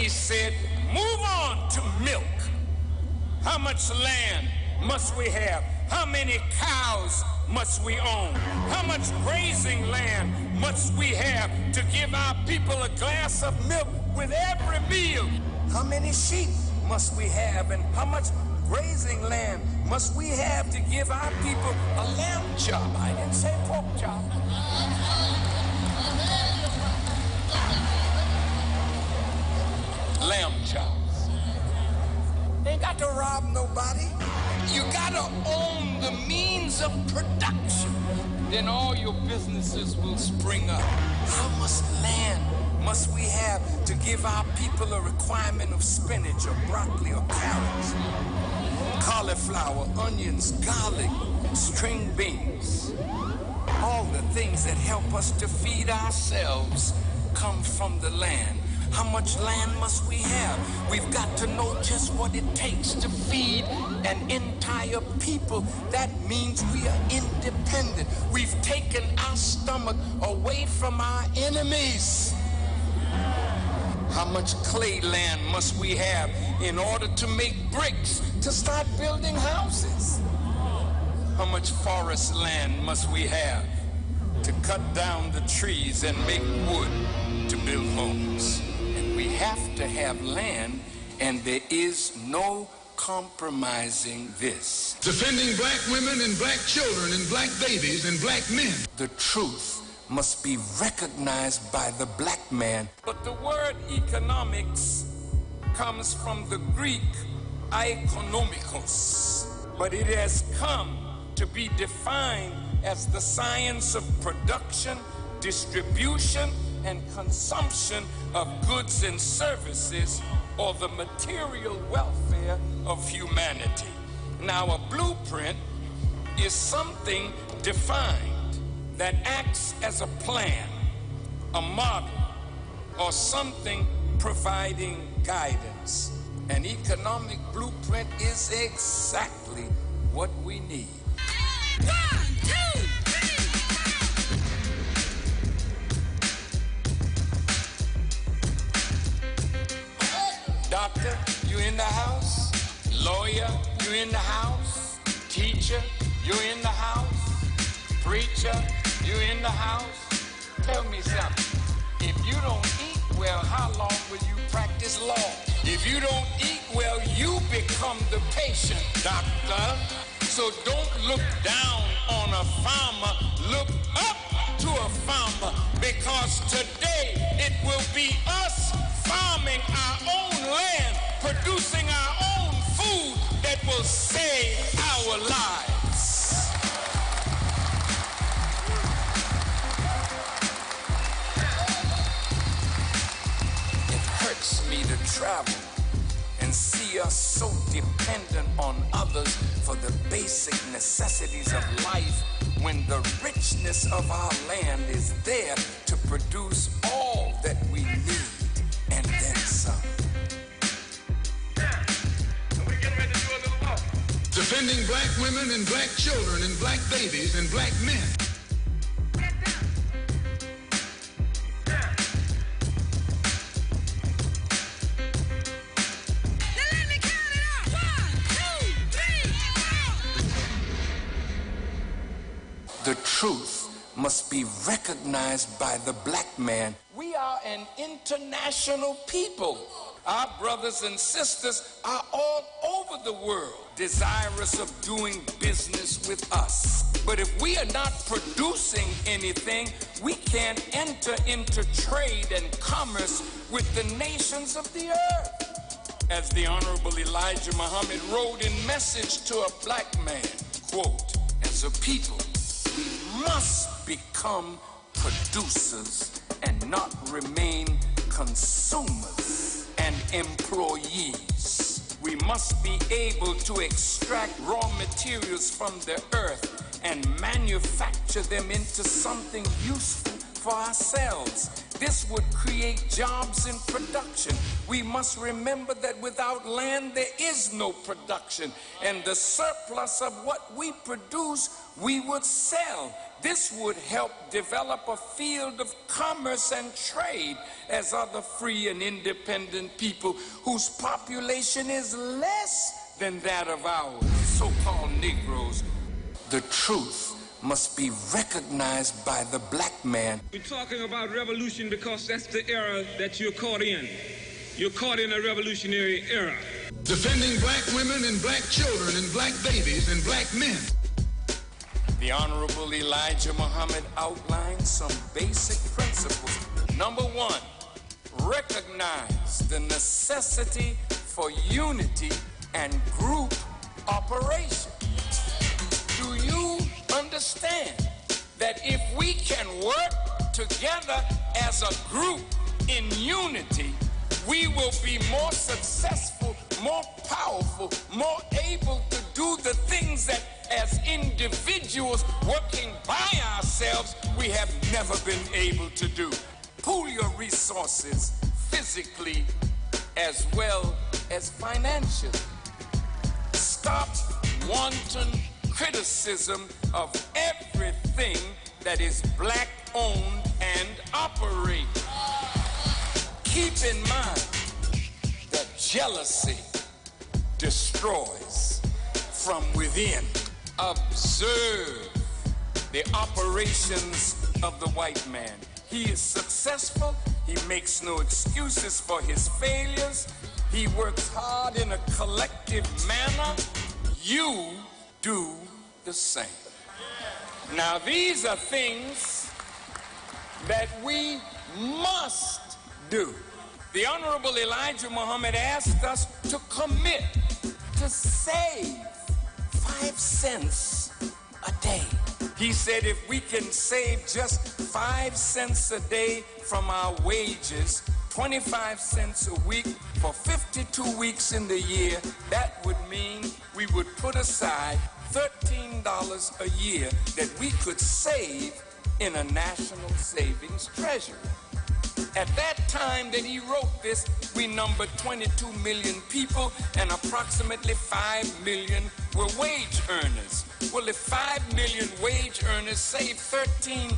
he said, move on to milk. How much land must we have? How many cows must we own? How much grazing land must we have to give our people a glass of milk with every meal? How many sheep must we have? And how much grazing land must we have to give our people a lamb chop? I didn't say pork chop. Lamb chops. Ain't got to rob nobody. You gotta own the means of production. Then all your businesses will spring up. How much land must we have to give our people a requirement of spinach or broccoli or carrots, cauliflower, onions, garlic, string beans? All the things that help us to feed ourselves come from the land. How much land must we have? We've got to know just what it takes to feed an entire people. That means we are independent. We've taken our stomach away from our enemies. How much clay land must we have in order to make bricks, to start building houses? How much forest land must we have to cut down the trees and make wood to build homes? We have to have land, and there is no compromising this. Defending black women and black children and black babies and black men. The truth must be recognized by the black man. But the word economics comes from the Greek eikonomikos, but it has come to be defined as the science of production, distribution, and consumption of goods and services, or the material welfare of humanity. Now, a blueprint is something defined that acts as a plan, a model, or something providing guidance. An economic blueprint is exactly what we need. 1, 2, 3. Doctor, you in the house? Lawyer, you in the house? Teacher, you in the house? Preacher, you in the house? Tell me something. If you don't eat well, how long will you practice law? If you don't eat well, you become the patient, doctor. So don't look down on a farmer, look up to a farmer, because today it will be us farming our own land, producing our own food that will save our lives. It hurts me to travel and see us so dependent on others for the basic necessities of life, when the richness of our land is there to produce all that we need and then some. And we're getting ready to do a little walk. Defending black women and black children and black babies and black men. The truth must be recognized by the black man. We are an international people. Our brothers and sisters are all over the world, desirous of doing business with us. But if we are not producing anything, we can't enter into trade and commerce with the nations of the earth. As the Honorable Elijah Muhammad wrote in Message to a Black Man, quote, as a people, we must become producers and not remain consumers and employees. We must be able to extract raw materials from the earth and manufacture them into something useful for ourselves. This would create jobs in production. We must remember that without land, there is no production. And the surplus of what we produce, we would sell This would help develop a field of commerce and trade as other free and independent people whose population is less than that of ours, so-called Negroes. The truth must be recognized by the black man. We're talking about revolution because that's the era that you're caught in. You're caught in a revolutionary era. Defending black women and black children and black babies and black men. The Honorable Elijah Muhammad outlined some basic principles. Number one, recognize the necessity for unity and group operation. Do you understand that if we can work together as a group in unity, we will be more successful, more powerful, more able to do the things that as individuals working by ourselves, we have never been able to do. Pool your resources physically as well as financially. Stop wanton criticism of everything that is black owned and operated. Keep in mind that jealousy destroys from within. Observe the operations of the white man. He is successful. He makes no excuses for his failures. He works hard in a collective manner. You do the same. Now, these are things that we must do. The Honorable Elijah Muhammad asked us to commit to save 5 cents a day. He said if we can save just 5 cents a day from our wages, 25 cents a week for 52 weeks in the year, that would mean we would put aside $13 a year that we could save in a national savings treasury. At that time that he wrote this, we numbered 22 million people and approximately 5 million were wage earners. Well, if 5 million wage earners save $13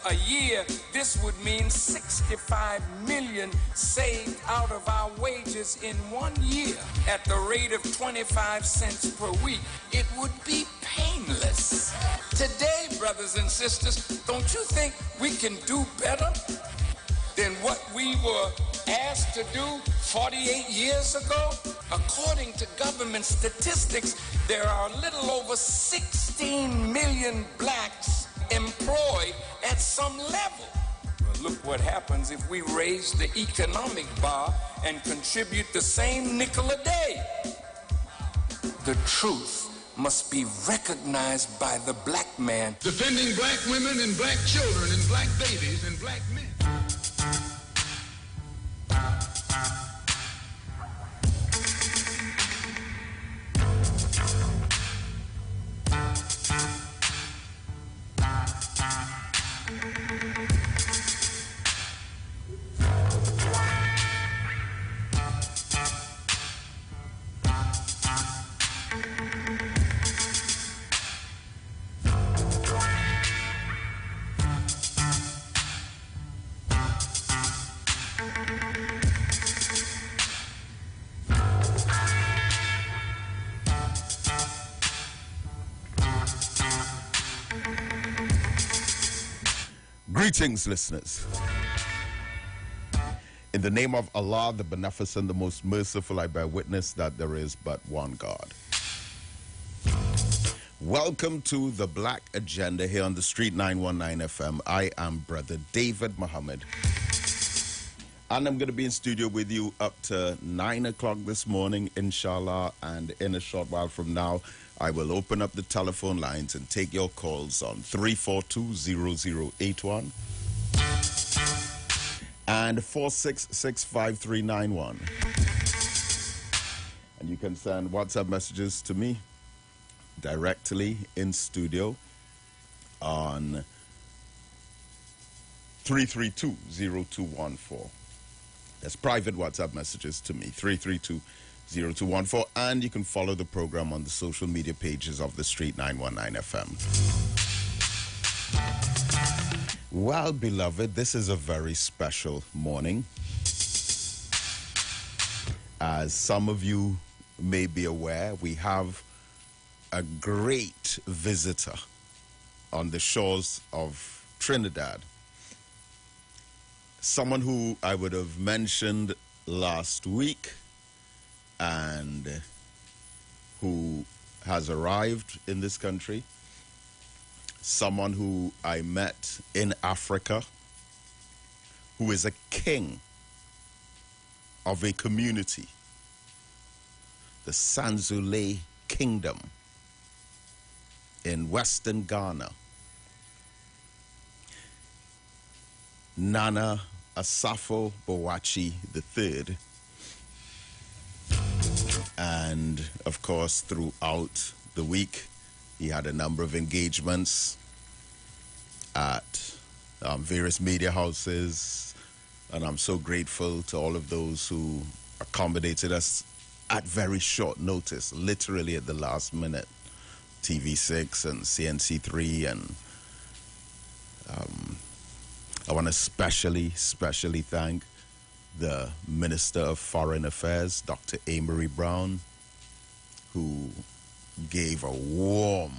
a year, this would mean 65 million saved out of our wages in 1 year. At the rate of 25 cents per week, it would be painless. Today, brothers and sisters, don't you think we can do better than what we were asked to do 48 years ago? According to government statistics, there are a little over 16 million blacks employed at some level. Well, look what happens if we raise the economic bar and contribute the same nickel a day. The truth must be recognized by the black man. Defending black women and black children and black babies and black men. Greetings, listeners. In the name of Allah, the Beneficent, the Most Merciful, I bear witness that there is but one God. Welcome to the Black Agenda here on the Street 919 FM. I am Brother David Muhammad. And I'm going to be in studio with you up to 9 o'clock this morning, inshallah. And in a short while from now, I will open up the telephone lines and take your calls on 342-0081 and 4665391. And you can send WhatsApp messages to me directly in studio on 332-0214. That's private WhatsApp messages to me, 332-0214, and you can follow the program on the social media pages of the Street 919 FM. Well, beloved, this is a very special morning. As some of you may be aware, we have a great visitor on the shores of Trinidad. Someone who I would have mentioned last week and who has arrived in this country. Someone who I met in Africa, who is a king of a community, the Sanzule Kingdom in Western Ghana. Nana Asafo Bowachi III. And of course, throughout the week, he had a number of engagements at various media houses, and I'm so grateful to all of those who accommodated us at very short notice, literally at the last minute. TV6 and CNC3, and I want to especially thank the Minister of Foreign Affairs, Dr. Amory Brown, who gave a warm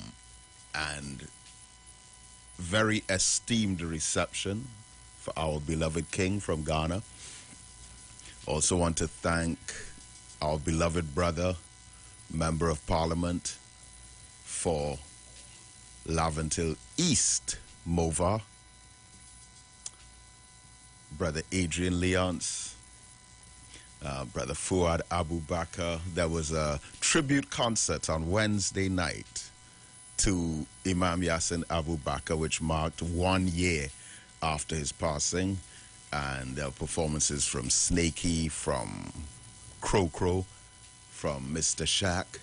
and very esteemed reception for our beloved king from Ghana. Also want to thank our beloved brother, Member of Parliament for Laventil East, Mova, Brother Adrian Leonce, Brother Fuad Abu Bakr. There was a tribute concert on Wednesday night to Imam Yassin Abu Bakr, which marked 1 year after his passing, and there were performances from Snakey, from Crow, from Mr. Shack,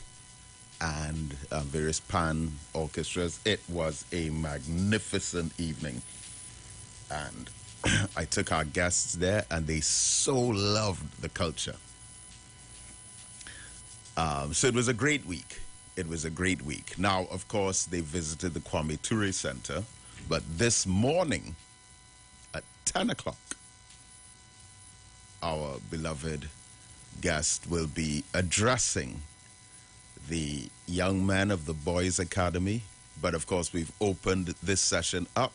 and various pan orchestras. It was a magnificent evening, and I took our guests there, and they so loved the culture. So it was a great week. It was a great week. Now, of course, they visited the Kwame Ture Center, but this morning at 10 o'clock, our beloved guest will be addressing the young men of the Boys Academy. But of course, we've opened this session up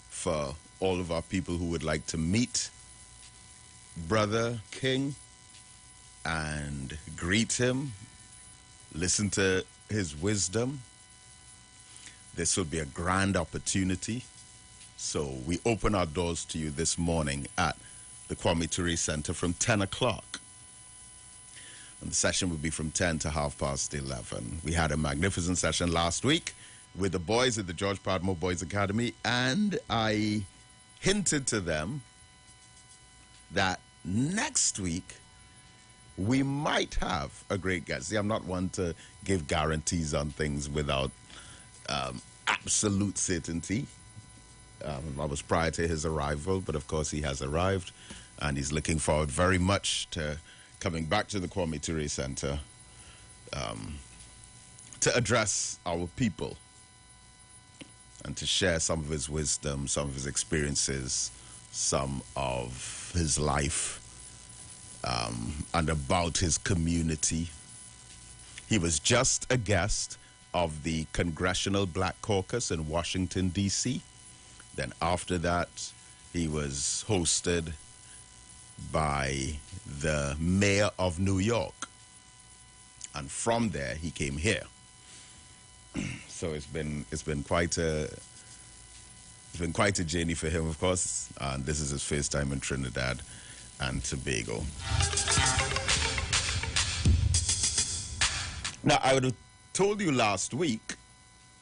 for all of our people who would like to meet Brother King and greet him, listen to his wisdom. This will be a grand opportunity. So we open our doors to you this morning at the Kwame Ture Center from 10 o'clock. And the session will be from 10 to 11:30. We had a magnificent session last week with the boys at the George Padmore Boys Academy, and I hinted to them that next week we might have a great guest. See, I'm not one to give guarantees on things without absolute certainty. I was prior to his arrival, but of course he has arrived, and he's looking forward very much to coming back to the Kwame Ture Center to address our people and to share some of his wisdom, some of his experiences, some of his life, and about his community. He was just a guest of the Congressional Black Caucus in Washington, D.C. Then after that, he was hosted by the mayor of New York. And from there, he came here. So it's been quite a journey for him, of course. And this is his first time in Trinidad and Tobago. Now, I would have told you last week,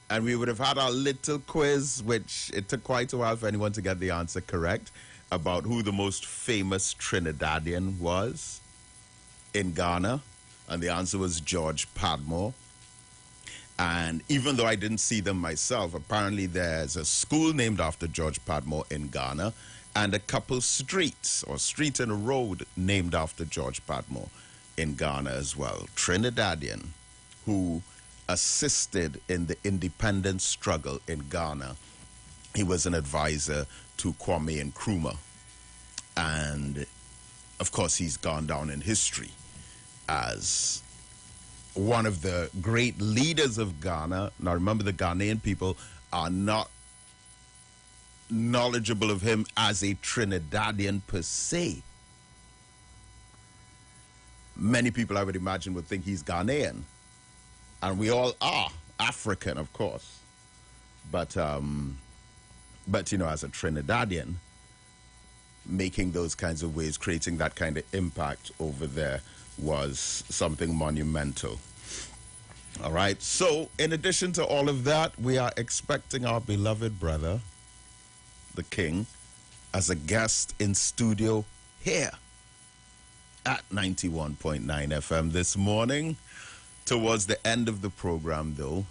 and we would have had our little quiz, which it took quite a while for anyone to get the answer correct, about who the most famous Trinidadian was in Ghana. And the answer was George Padmore. And even though I didn't see them myself, apparently there's a school named after George Padmore in Ghana, and a couple streets, or street and a road, named after George Padmore in Ghana as well. Trinidadian, who assisted in the independence struggle in Ghana He was an advisor to Kwame Nkrumah. And, of course, he's gone down in history as one of the great leaders of Ghana. Now, remember, the Ghanaian people are not knowledgeable of him as a Trinidadian per se. Many people, I would imagine, would think he's Ghanaian. And we all are African, of course. But you know, as a Trinidadian, making those kinds of waves, creating that kind of impact over there was something monumental. All right. So, in addition to all of that, we are expecting our beloved brother, the King, as a guest in studio here at 91.9 FM this morning. Towards the end of the program, though,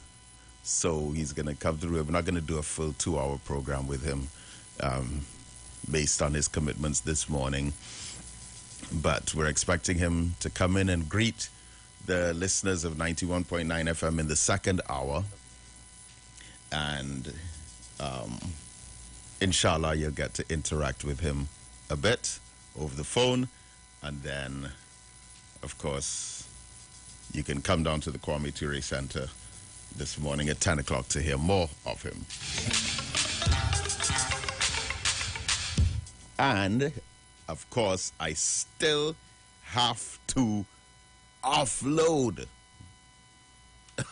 so he's going to come through. We're not going to do a full 2-hour program with him based on his commitments this morning. But we're expecting him to come in and greet the listeners of 91.9 FM in the second hour. And inshallah, you'll get to interact with him a bit over the phone. And then, of course, you can come down to the Kwame Ture Center this morning at 10 o'clock to hear more of him. And, of course, I still have to offload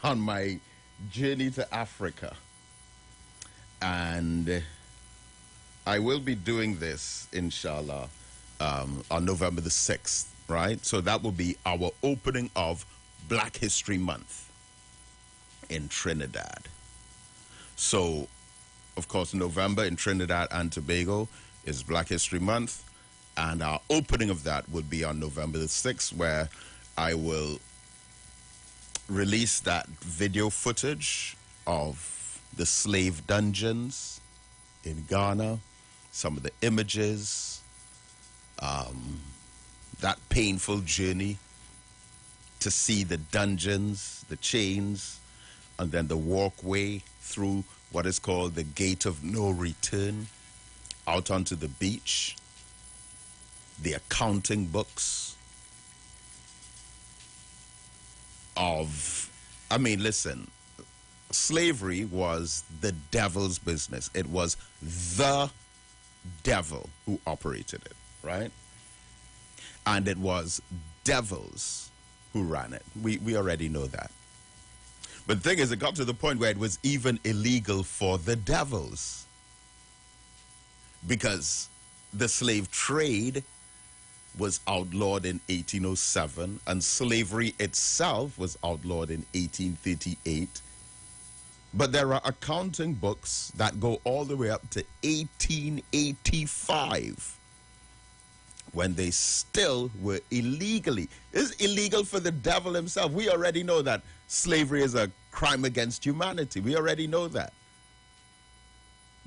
on my journey to Africa. And I will be doing this, inshallah, on November the 6th, right? So that will be our opening of Black History Month in Trinidad. So, of course, November in Trinidad and Tobago is Black History Month, and our opening of that will be on November the 6th, where I will release that video footage of the slave dungeons in Ghana, some of the images, that painful journey to see the dungeons, the chains, and then the walkway through what is called the Gate of No Return out onto the beach, the accounting books of, I mean, listen, slavery was the devil's business. It was the devil who operated it, right? And it was devils who ran it. We already know that. But the thing is, it got to the point where it was even illegal for the devils, because the slave trade was outlawed in 1807 and slavery itself was outlawed in 1838. But there are accounting books that go all the way up to 1885, when they still were illegally. It's illegal for the devil himself. We already know that slavery is a crime against humanity. We already know that.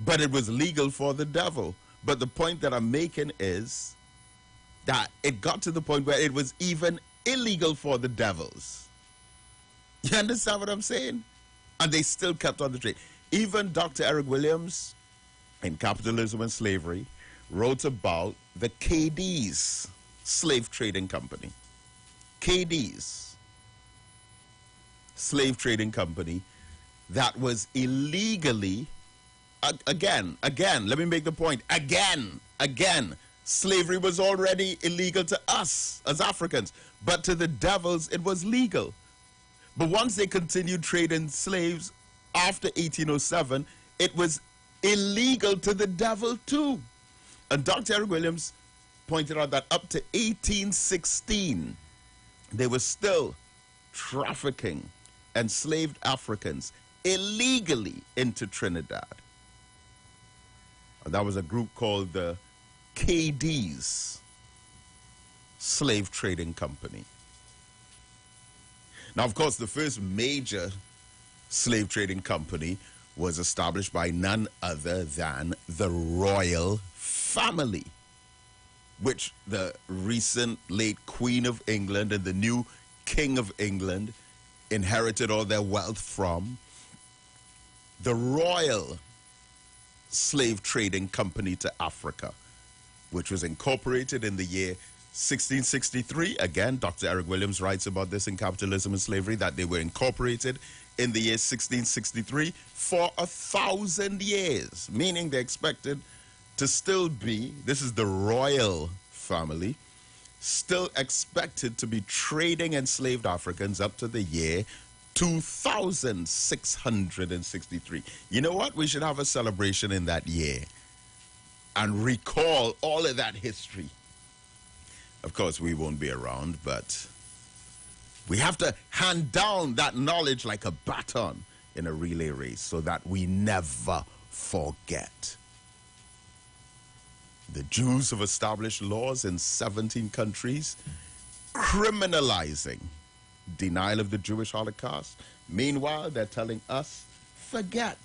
But it was legal for the devil. But the point that I'm making is that it got to the point where it was even illegal for the devils. You understand what I'm saying? And they still kept on the trade. Even Dr. Eric Williams, in Capitalism and Slavery, wrote about the KD's slave trading company. KD's slave trading company that was illegally, again, let me make the point, again, slavery was already illegal to us as Africans, but to the devils it was legal. But once they continued trading slaves after 1807, it was illegal to the devil too. And Dr. Eric Williams pointed out that up to 1816, they were still trafficking enslaved Africans illegally into Trinidad. And that was a group called the KD's Slave Trading Company. Now, of course, the first major slave trading company was established by none other than the royal family, which the recent late Queen of England and the new King of England inherited all their wealth from. The royal slave trading company to Africa, which was incorporated in the year 1663. Again, Dr. Eric Williams writes about this in Capitalism and Slavery, that they were incorporated in the year 1663 for 1,000 years, meaning they expected to still be, this is the royal family, still expected to be trading enslaved Africans up to the year 2663. You know what? We should have a celebration in that year and recall all of that history. Of course, we won't be around, but we have to hand down that knowledge like a baton in a relay race so that we never forget. The Jews have established laws in 17 countries criminalizing denial of the Jewish Holocaust. Meanwhile, they're telling us, forget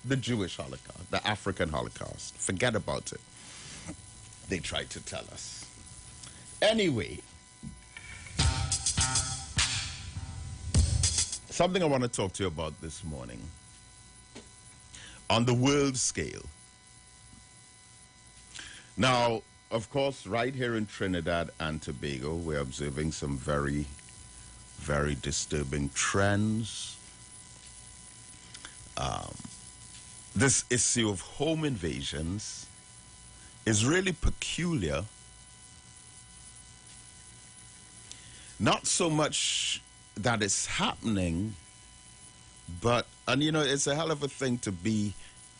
the Jewish Holocaust, the African Holocaust. Forget about it. They tried to tell us. Anyway, something I want to talk to you about this morning. On the world scale. Now, of course, right here in Trinidad and Tobago, we're observing some very, very disturbing trends. This issue of home invasions is really peculiar. Not so much that it's happening, but, and you know, it's a hell of a thing to be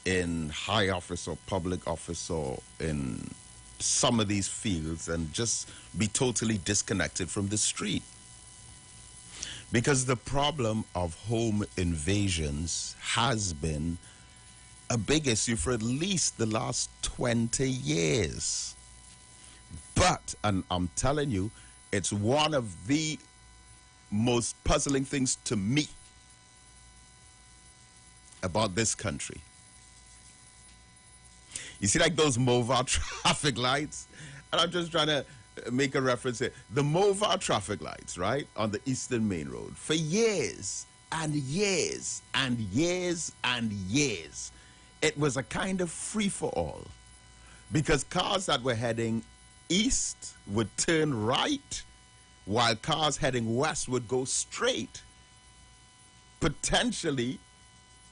in high office or public office or in some of these fields and just be totally disconnected from the street. Because the problem of home invasions has been a big issue for at least the last 20 years. But, and I'm telling you, it's one of the most puzzling things to me about this country. You see, like those Mova traffic lights? And I'm just trying to make a reference here. The Mova traffic lights, right, on the Eastern Main Road, for years and years and years and years, it was a kind of free-for-all. Because cars that were heading east would turn right, while cars heading west would go straight, potentially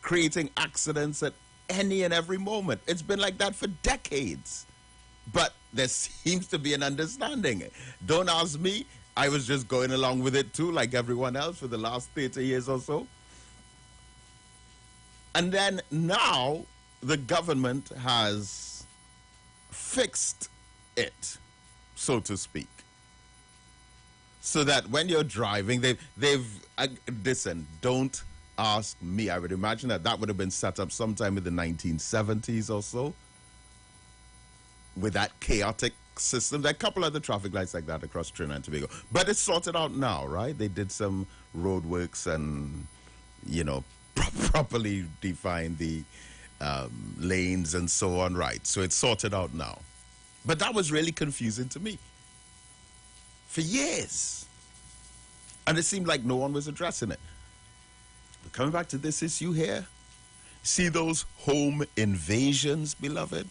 creating accidents at any and every moment. It's been like that for decades. But there seems to be an understanding. Don't ask me. I was just going along with it too, like everyone else, for the last 30 years or so. And then now the government has fixed it, so to speak. So that when you're driving, listen, don't ask me. I would imagine that would have been set up sometime in the 1970s or so with that chaotic system. There are a couple other traffic lights like that across Trinidad and Tobago. But it's sorted out now, right? They did some road works and, you know, properly defined the lanes and so on, right? So it's sorted out now. But that was really confusing to me for years. And it seemed like no one was addressing it. But coming back to this issue here, see those home invasions, beloved?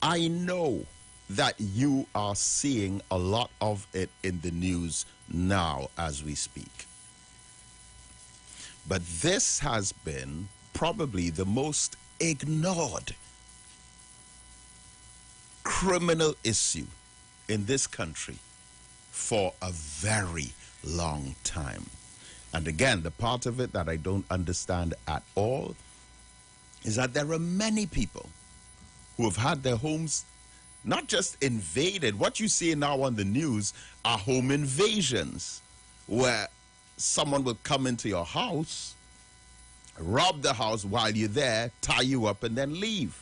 I know that you are seeing a lot of it in the news now as we speak. But this has been probably the most ignored criminal issue in this country for a very long time. And again, the part of it that I don't understand at all is that there are many people who have had their homes not just invaded. What you see now on the news are home invasions, where someone will come into your house, rob the house while you're there, tie you up, and then leave.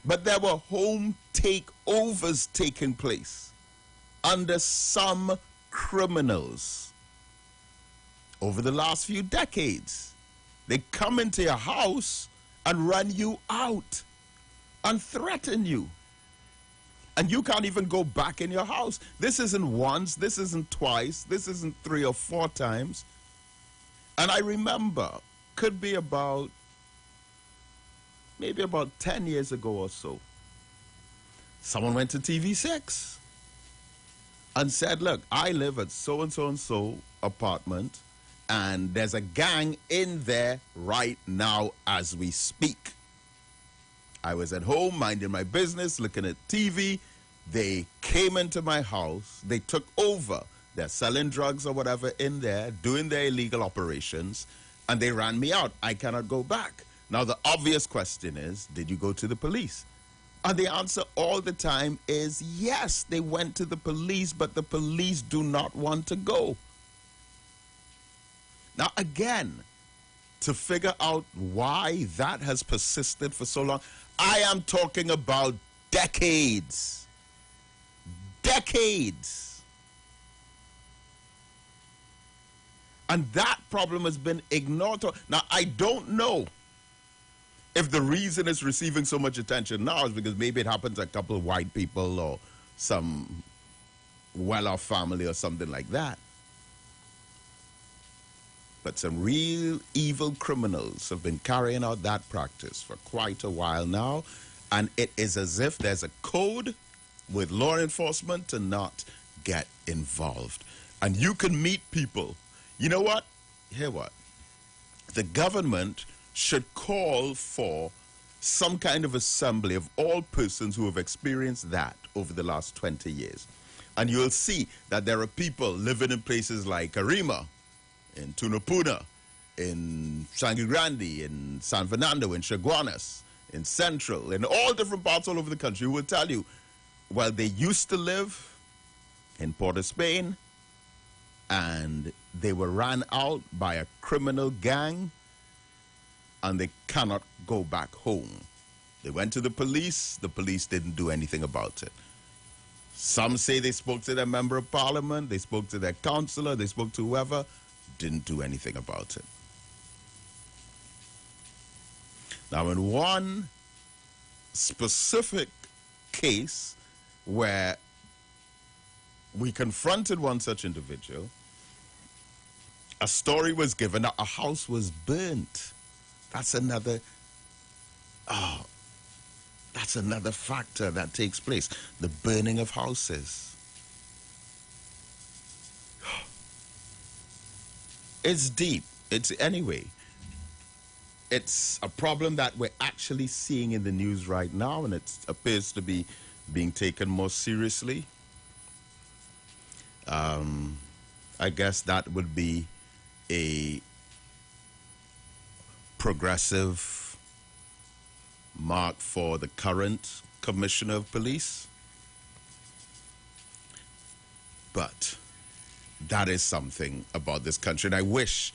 But there were home takeovers taking place under some criminals over the last few decades. They come into your house and run you out and threaten you. And you can't even go back in your house. This isn't once, this isn't twice, this isn't 3 or 4 times. And I remember, could be about maybe about 10 years ago or so, someone went to TV6 and said, look, I live at so-and-so and so apartment, and there's a gang in there right now as we speak. I was at home minding my business, looking at TV. They came into my house. They took over. They're selling drugs or whatever in there, doing their illegal operations, and they ran me out. I cannot go back. Now, the obvious question is, did you go to the police? And the answer all the time is yes, they went to the police, but the police do not want to go. Now, again, to figure out why that has persisted for so long, I am talking about decades. Decades. And that problem has been ignored. Now, I don't know if the reason it's receiving so much attention now is because maybe it happens to a couple of white people or some well-off family or something like that. But some real evil criminals have been carrying out that practice for quite a while now, and it is as if there's a code with law enforcement to not get involved. And you can meet people. You know what? Hear what? The government should call for some kind of assembly of all persons who have experienced that over the last 20 years. And you'll see that there are people living in places like Arima, in Tunapuna, in Sangre Grande, in San Fernando, in Chaguanas, in Central, in all different parts all over the country who will tell you, well, they used to live in Port of Spain and they were ran out by a criminal gang and they cannot go back home. They went to the police didn't do anything about it. Some say they spoke to their member of parliament, they spoke to their councillor, they spoke to whoever, didn't do anything about it. Now, in one specific case where we confronted one such individual, a story was given, a house was burnt. That's another factor that takes place, the burning of houses. It's deep. It's a problem that we're actually seeing in the news right now, and it appears to be being taken more seriously. I guess that would be a progressive mark for the current Commissioner of Police. But that is something about this country. And I wish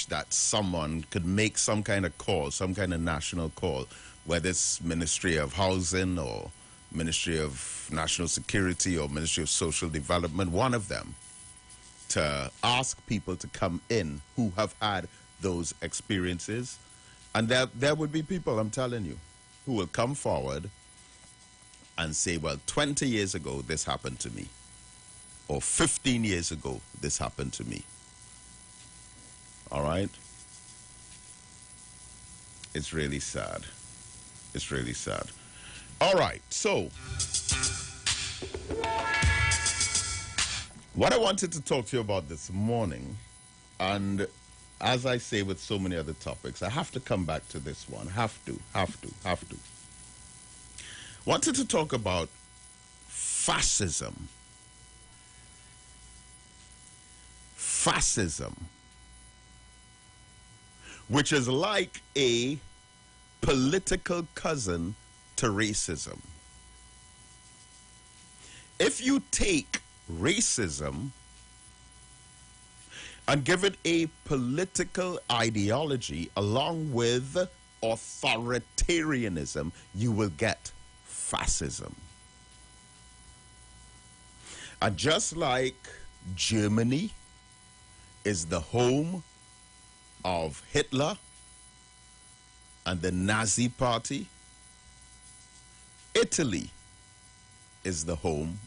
that someone could make some kind of call, some kind of national call, whether it's Ministry of Housing or Ministry of National Security or Ministry of Social Development, one of them, to ask people to come in who have had those experiences. And there would be people, I'm telling you, who will come forward and say, well, 20 years ago, this happened to me. Or 15 years ago, this happened to me. All right? It's really sad. It's really sad. All right, so what I wanted to talk to you about this morning, and as I say with so many other topics, I have to come back to this one. Have to. Wanted to talk about fascism. Fascism, which is like a political cousin to racism. If you take racism and give it a political ideology along with authoritarianism, you will get fascism. And just like Germany is the home of Hitler and the Nazi Party, Italy is the home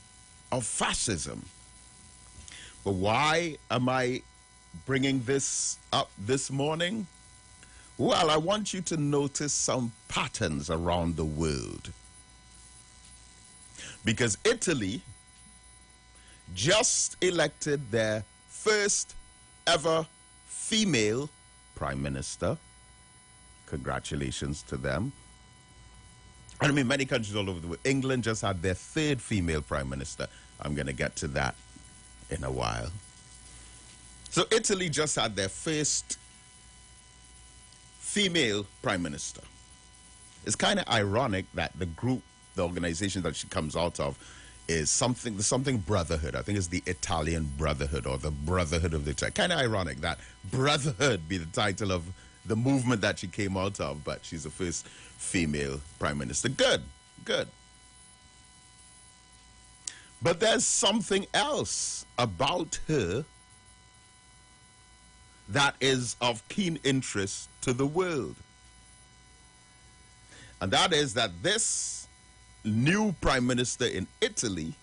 of fascism. But why am I bringing this up this morning? Well, I want you to notice some patterns around the world. Because Italy just elected their first ever female prime minister. Congratulations to them. I mean, many countries all over the world. England just had their third female prime minister. I'm going to get to that in a while. So Italy just had their first female prime minister. It's kind of ironic that the group, the organization that she comes out of, is something brotherhood. I think it's the Italian Brotherhood or the Brotherhood of the Italian. Kind of ironic that Brotherhood be the title of the movement that she came out of, but she's the first female prime minister. Good, good. But there's something else about her that is of keen interest to the world. And that is that this new prime minister in Italy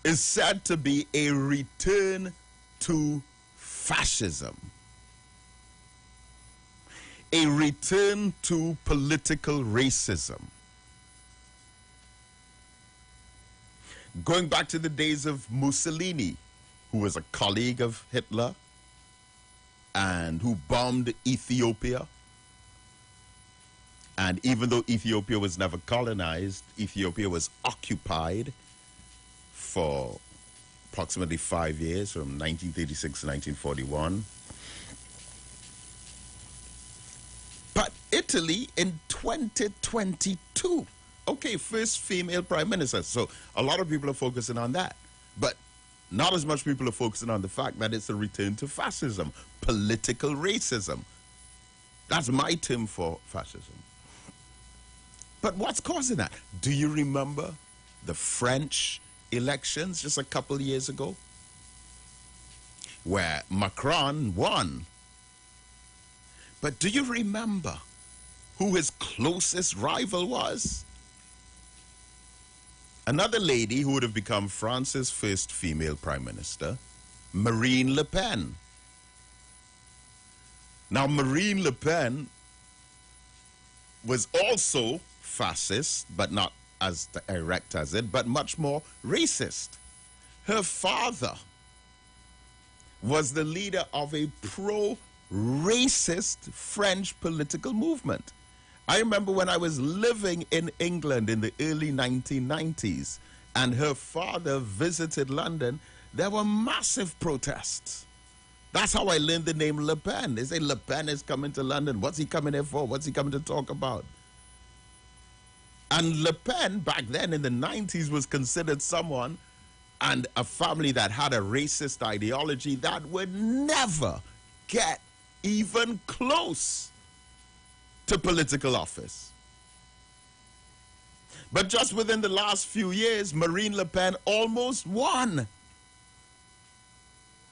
is said to be a return to fascism, a return to political racism. Going back to the days of Mussolini, who was a colleague of Hitler and who bombed Ethiopia. And even though Ethiopia was never colonized, Ethiopia was occupied for approximately 5 years, from 1936 to 1941. But Italy in 2022, okay, first female prime minister. So a lot of people are focusing on that. But not as much people are focusing on the fact that it's a return to fascism, political racism. That's my term for fascism. But what's causing that? Do you remember the French elections just a couple years ago, where Macron won? But do you remember who his closest rival was? Another lady who would have become France's first female prime minister, Marine Le Pen. Now, Marine Le Pen was also fascist, but not as direct as it, but much more racist. Her father was the leader of a pro-racist French political movement. I remember when I was living in England in the early 1990s and her father visited London, there were massive protests. That's how I learned the name Le Pen. They say Le Pen is coming to London. What's he coming here for? What's he coming to talk about? And Le Pen, back then in the 90s, was considered someone and a family that had a racist ideology that would never get even close to political office. But just within the last few years, Marine Le Pen almost won.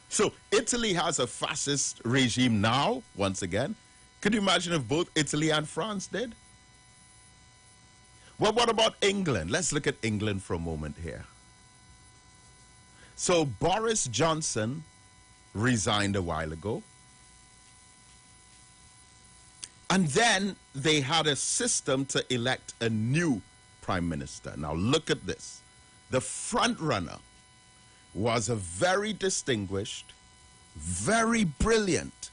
So Italy has a fascist regime now, once again. Could you imagine if both Italy and France did? Well, what about England? Let's look at England for a moment here. So Boris Johnson resigned a while ago. And then they had a system to elect a new prime minister. Now look at this. The front runner was a very distinguished, very brilliant,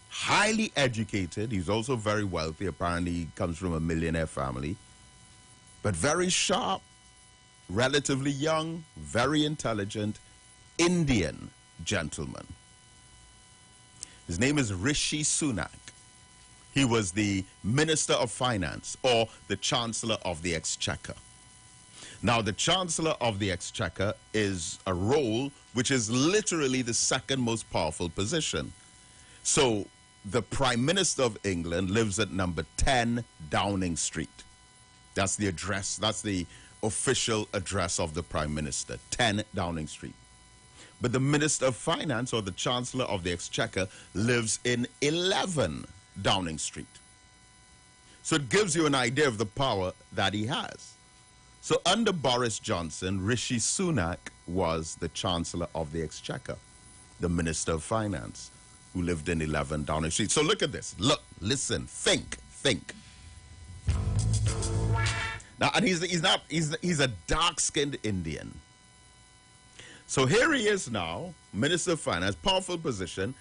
highly educated. He's also very wealthy. Apparently he comes from a millionaire family. But very sharp, relatively young, very intelligent, Indian gentleman. His name is Rishi Sunak. He was the Minister of Finance, or the Chancellor of the Exchequer. Now, the Chancellor of the Exchequer is a role which is literally the second most powerful position. So, the Prime Minister of England lives at number 10 Downing Street. That's the address, that's the official address of the Prime Minister, 10 Downing Street. But the Minister of Finance, or the Chancellor of the Exchequer, lives in 11 Downing Street. So it gives you an idea of the power that he has. So under Boris Johnson, Rishi Sunak was the Chancellor of the Exchequer, the Minister of Finance. who lived in 11 Downing Street. So look at this. Look, listen, think. Now, and he's a dark-skinned Indian. So here he is now, Minister of Finance, powerful position,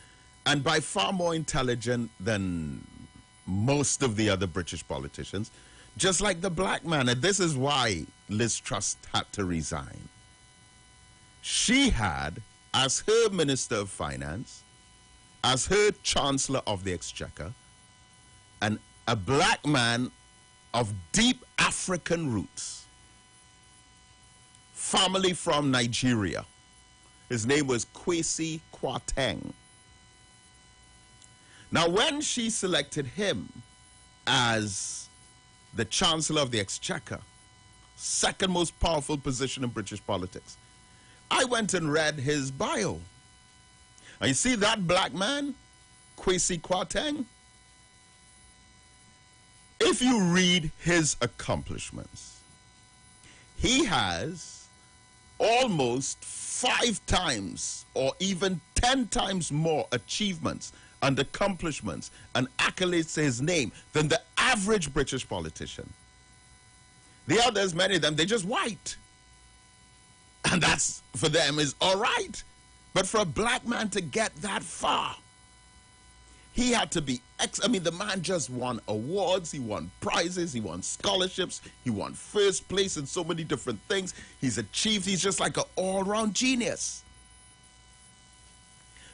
and by far more intelligent than most of the other British politicians, just like the black man. And this is why Liz Truss had to resign. She had, as her Minister of Finance, as her Chancellor of the Exchequer, and a black man of deep African roots, family from Nigeria. His name was Kwesi Kwarteng. Now, when she selected him as the Chancellor of the Exchequer, second most powerful position in British politics, I went and read his bio. And you see that black man, Kwesi Kwarteng? If you read his accomplishments, he has almost 5 times or even 10 times more achievements and accomplishments and accolades to his name than the average British politician. The others, many of them, they're just white. And that's, for them, is all right. But for a black man to get that far, he had to be, the man just won awards, he won prizes, he won scholarships, he won first place in so many different things. He's just like an all-round genius.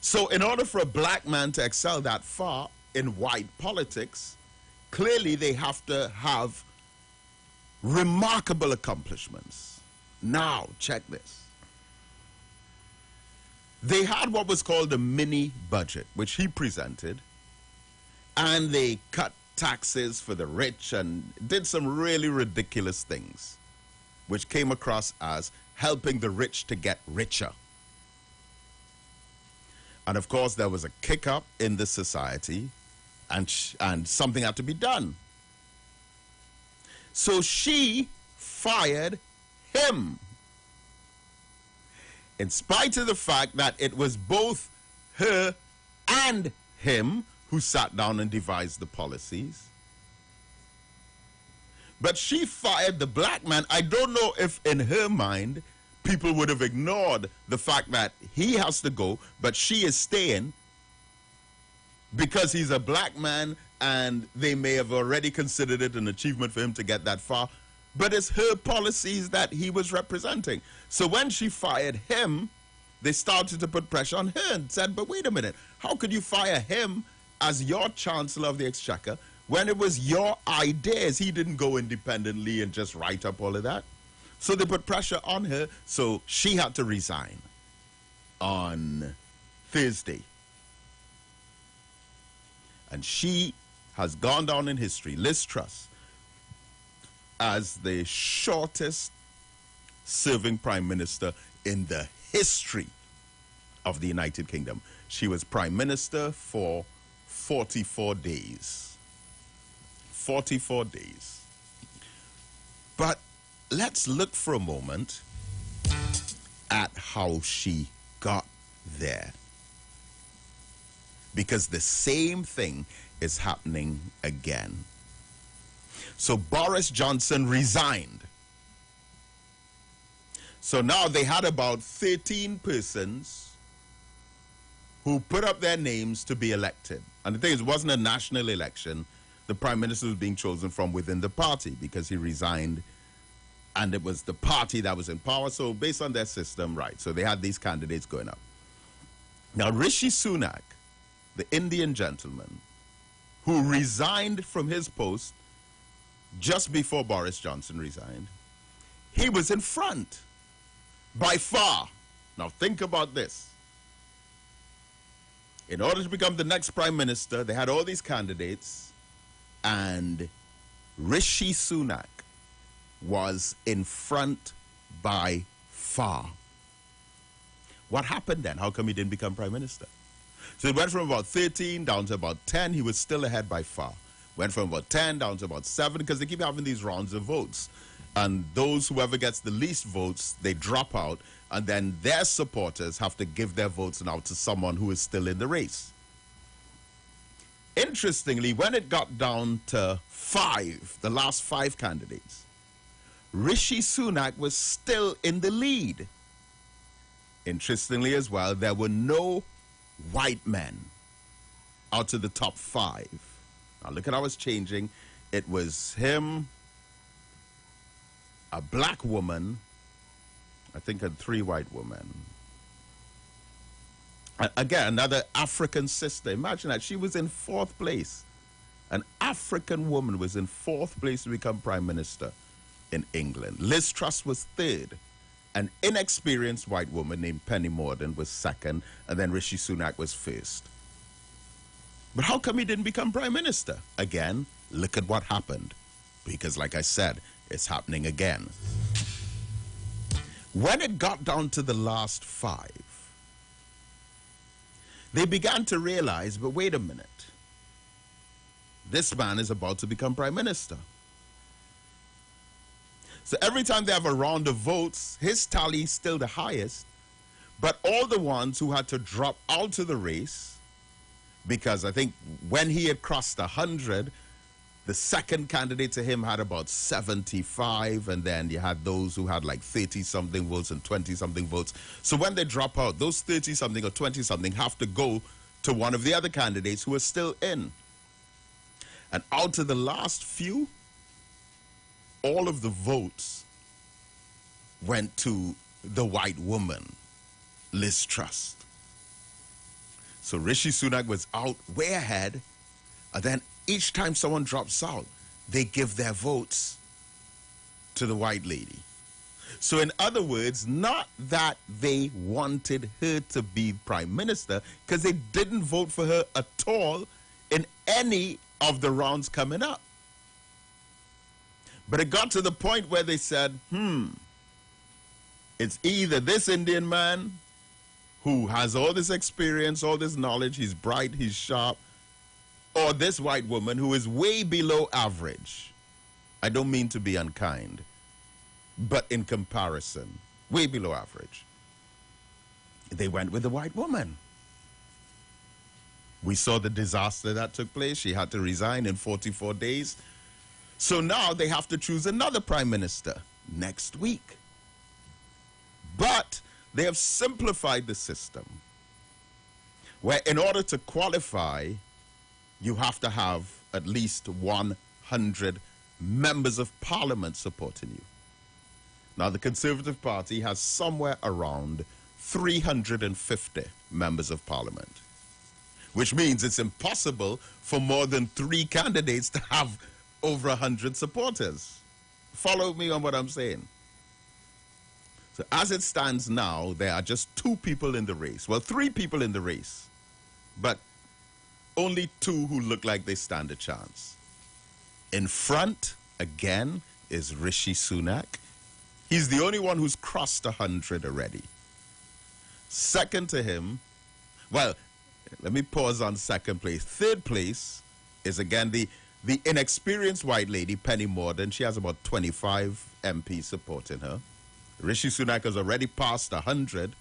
So in order for a black man to excel that far in white politics, clearly they have to have remarkable accomplishments. Now, check this. They had what was called a mini budget, which he presented, and they cut taxes for the rich and did some really ridiculous things, which came across as helping the rich to get richer. And of course, there was a kick-up in the society, and something had to be done. So she fired him, in spite of the fact that it was both her and him who sat down and devised the policies. But she fired the black man. I don't know if in her mind people would have ignored the fact that he has to go, but she is staying because he's a black man, and they may have already considered it an achievement for him to get that far. But it's her policies that he was representing. So when she fired him, they started to put pressure on her and said, but wait a minute, how could you fire him as your Chancellor of the Exchequer when it was your ideas? He didn't go independently and just write up all of that. So they put pressure on her, so she had to resign on Thursday. And she has gone down in history, Liz Truss, as the shortest serving Prime Minister in the history of the United Kingdom. She was Prime Minister for 44 days. 44 days. But let's look for a moment at how she got there. Because the same thing is happening again. So Boris Johnson resigned. So now they had about 13 persons who put up their names to be elected. And the thing is, it wasn't a national election. The Prime Minister was being chosen from within the party because he resigned, and it was the party that was in power. So based on their system, right, so they had these candidates going up. Now Rishi Sunak, the Indian gentleman, who resigned from his post just before Boris Johnson resigned, he was in front by far. Now think about this. In order to become the next Prime Minister, they had all these candidates, and Rishi Sunak was in front by far. What happened then? How come he didn't become Prime Minister? So it went from about 13 down to about 10. He was still ahead by far. Went from about 10 down to about 7 because they keep having these rounds of votes. And whoever gets the least votes, they drop out. And then their supporters have to give their votes now to someone who is still in the race. Interestingly, when it got down to 5, the last 5 candidates, Rishi Sunak was still in the lead. Interestingly as well, there were no white men out of the top 5. Now look at how it's changing. It was him, a black woman, I think, and 3 white women. Again, another African sister. Imagine that. She was in 4th place. An African woman was in 4th place to become prime minister in England. Liz Truss was 3rd. An inexperienced white woman named Penny Mordaunt was 2nd, and then Rishi Sunak was 1st. But how come he didn't become prime minister? Again, look at what happened. Because like I said, it's happening again. When it got down to the last 5, they began to realize, but wait a minute. This man is about to become prime minister. So every time they have a round of votes, his tally is still the highest. But all the ones who had to drop out of the race, because I think when he had crossed 100, the second candidate to him had about 75, and then you had those who had like 30-something votes and 20-something votes. So when they drop out, those 30-something or 20-something have to go to one of the other candidates who are still in. And out of the last few, all of the votes went to the white woman, Liz Truss. So Rishi Sunak was out way ahead, and then each time someone drops out, they give their votes to the white lady. So in other words, not that they wanted her to be prime minister, because they didn't vote for her at all in any of the rounds coming up. But it got to the point where they said, it's either this Indian man who has all this experience, all this knowledge, he's bright, he's sharp, or this white woman who is way below average. I don't mean to be unkind, but in comparison, way below average. They went with the white woman. We saw the disaster that took place. She had to resign in 44 days. So now they have to choose another prime minister next week. But they have simplified the system, where in order to qualify, you have to have at least 100 members of parliament supporting you. Now, the Conservative Party has somewhere around 350 members of parliament, which means it's impossible for more than 3 candidates to have over 100 supporters. Follow me on what I'm saying. So as it stands now, there are just 2 people in the race. Well, 3 people in the race, but only 2 who look like they stand a chance. In front, again, is Rishi Sunak. He's the only one who's crossed 100 already. Second to him, well, let me pause on second place. Third place is, again, the inexperienced white lady, Penny Mordaunt. She has about 25 MPs supporting her. Rishi Sunak has already passed 100.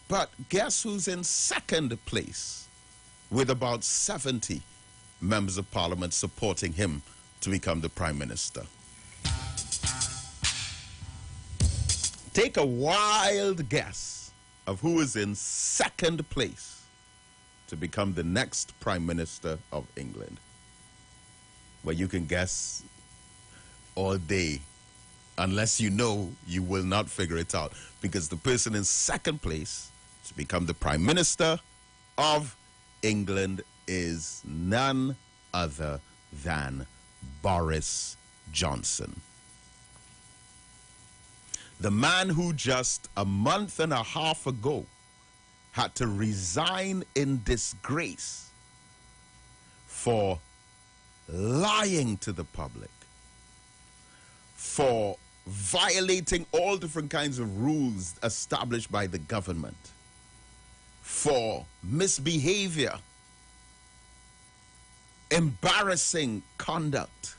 But guess who's in second place with about 70 members of parliament supporting him to become the prime minister? Take a wild guess of who is in second place to become the next prime minister of England. Well, you can guess all day. Unless you know, you will not figure it out, because the person in second place to become the prime minister of England is none other than Boris Johnson. The man who just a month and a half ago had to resign in disgrace for lying to the public, for violating all different kinds of rules established by the government, for misbehavior, embarrassing conduct,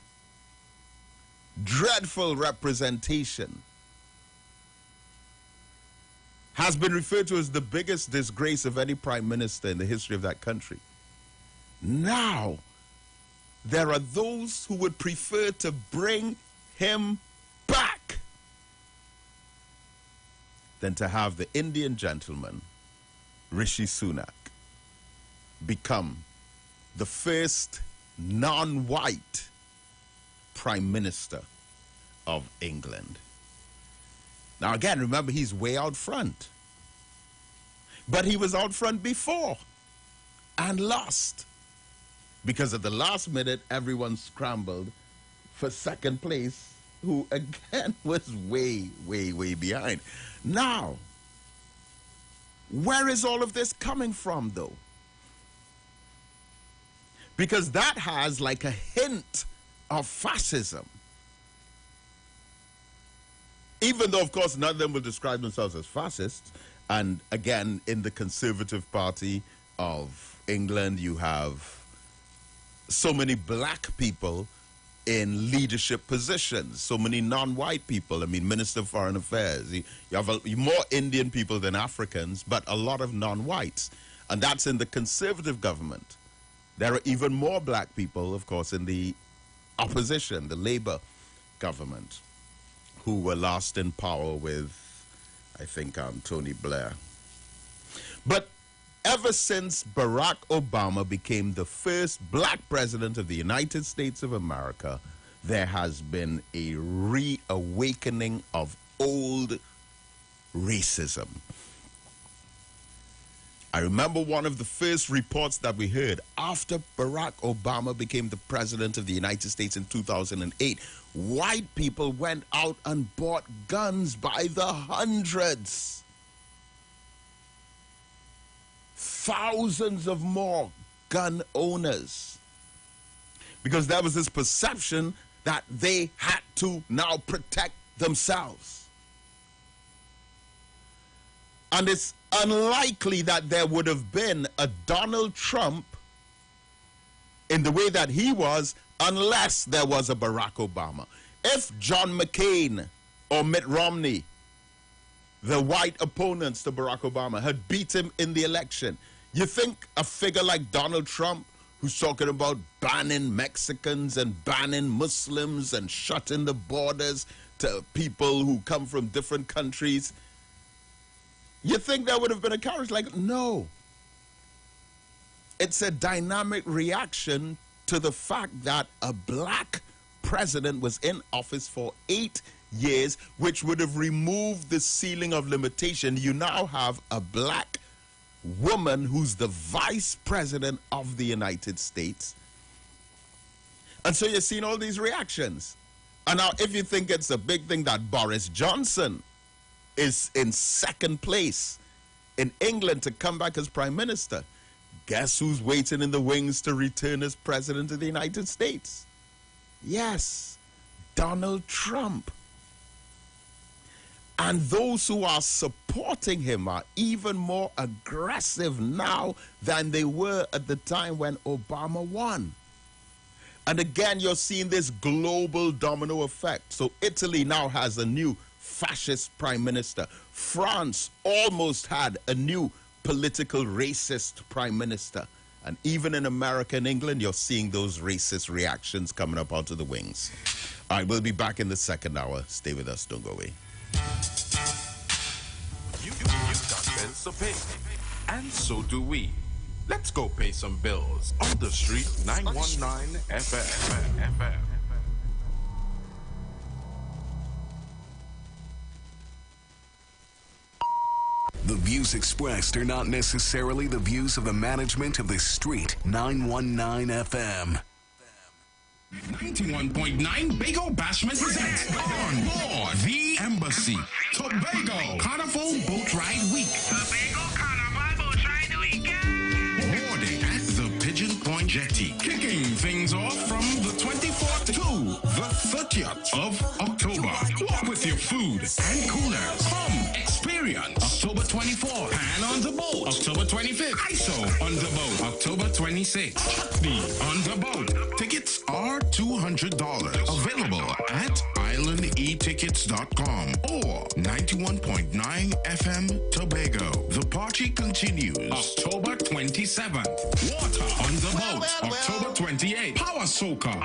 dreadful representation, has been referred to as the biggest disgrace of any prime minister in the history of that country. Now, there are those who would prefer to bring him back than to have the Indian gentleman, Rishi Sunak, become the first non-white Prime Minister of England. Now again, remember, he's way out front. But he was out front before and lost. Because at the last minute, everyone scrambled for second place, who again was way, way, way behind. Now, where is all of this coming from, though? Because that has like a hint of fascism. Even though, of course, none of them will describe themselves as fascists. And again, in the Conservative Party of England, you have so many black people in leadership positions, so many non-white people. I mean, Minister of Foreign Affairs. You have more Indian people than Africans, but a lot of non-whites. And that's in the Conservative government. There are even more black people, of course, in the opposition, the Labour government, who were last in power with, I think, Tony Blair. But ever since Barack Obama became the first black president of the United States of America, there has been a reawakening of old racism. I remember one of the first reports that we heard after Barack Obama became the president of the United States in 2008. White people went out and bought guns by the hundreds. Thousands of more gun owners. Because there was this perception that they had to now protect themselves. And it's unlikely that there would have been a Donald Trump in the way that he was unless there was a Barack Obama. If John McCain or Mitt Romney, the white opponents to Barack Obama, had beat him in the election, you think a figure like Donald Trump, who's talking about banning Mexicans and banning Muslims and shutting the borders to people who come from different countries, you think there would have been a courage? Like, no. It's a dynamic reaction to the fact that a black president was in office for 8 years, which would have removed the ceiling of limitation. You now have a black woman who's the vice president of the United States. And so you're seeing all these reactions. And now if you think it's a big thing that Boris Johnson is in second place in England to come back as prime minister, guess who's waiting in the wings to return as president of the United States? Yes, Donald Trump. And those who are supporting him are even more aggressive now than they were at the time when Obama won. And again, you're seeing this global domino effect. So Italy now has a new fascist prime minister. France almost had a new political racist prime minister. And even in America and England, you're seeing those racist reactions coming up out of the wings. All right, we'll be back in the second hour. Stay with us. Don't go away. You got bills to pay, and so do we. Let's go pay some bills on the street 919 FM. The views expressed are not necessarily the views of the management of the street 919 FM. 91.9 Bago Bashment presents On Board the Embassy Tobago Carnival Boat Ride Week. Tobago Carnival Boat Ride Weekend. Boarding at the Pigeon Point Jetty. Kicking things off from the 24th to the 30th of October. Walk with your food and coolers. Come experience October 24th. Pan on the boat. October 25th. ISO on the boat. October 26th. Chutney on the boat. Tickets are $200. Available at Island islandetickets.com or 91.9 FM Tobago. The party continues October 27th. Water on the boat. October 28th. Power Soca.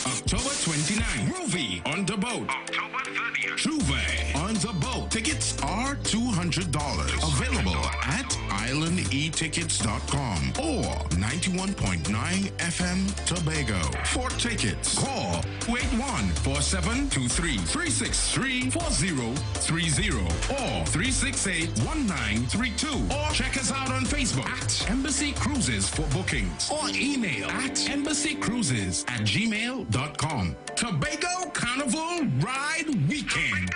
October 29th. Groovy on the boat. October 30th. Juve on the boat. Tickets are $200. Available at islandetickets.com or 91.9 FM Tobago. For tickets, call 814723-363-4030 or 368-1932 or check us out on Facebook at Embassy Cruises for bookings or email at embassycruises@gmail.com. Tobago Carnival Ride Weekend.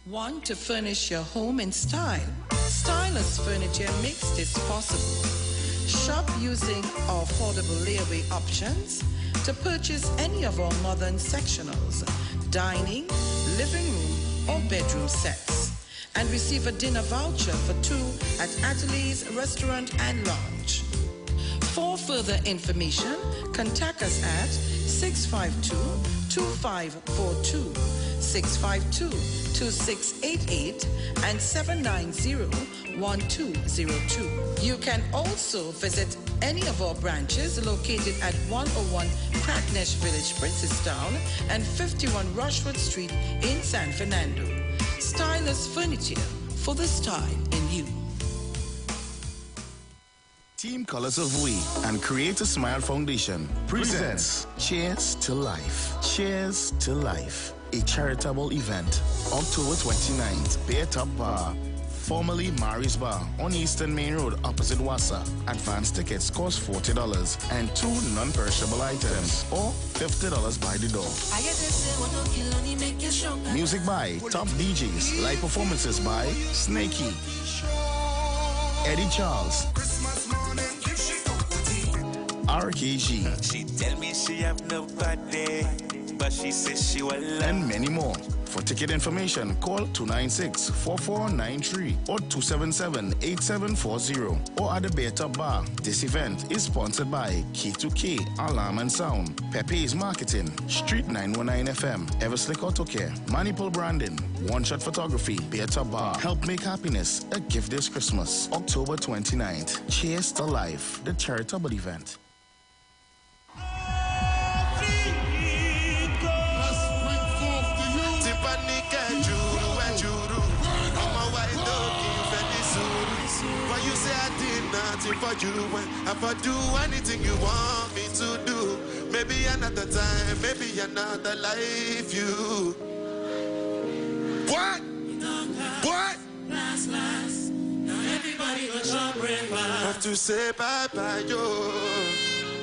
Want to furnish your home in style? Stylus Furniture makes this possible. Shop using our affordable layaway options to purchase any of our modern sectionals, dining, living room, or bedroom sets, and receive a dinner voucher for two at Atelier's Restaurant and Lounge. For further information, contact us at 652-2542, 652-2688, and 790-1202. You can also visit any of our branches located at 101 Crackness Village, Princestown, and 51 Rushwood Street in San Fernando. Stylus Furniture, for the style in you. Team Colors of We and Create a Smile Foundation presents Cheers to Life. Cheers to Life, a charitable event. October 29th, Bear Top Bar, formerly Mary's Bar, on Eastern Main Road, opposite Wassa. Advance tickets cost $40 and two non-perishable items, or $50 by the door. Music by top DJs, live performances by Snakey, Eddie Charles, RKG, she tell me she have nobody, but she says she will love. And many more. For ticket information, call 296-4493 or 277-8740 or at the Bear Top Bar. This event is sponsored by K2K, Alarm and Sound, Pepe's Marketing, Street 919 FM, Everslick Auto Care, Manipul Branding, One Shot Photography, Bear Top Bar. Help make happiness a gift this Christmas. October 29th. Cheers to Life, the charitable event. For you, if I do anything you want me to do, maybe another time, maybe another life. You what? What? Last. Now everybody gonna jump right by. Have to say bye bye yo,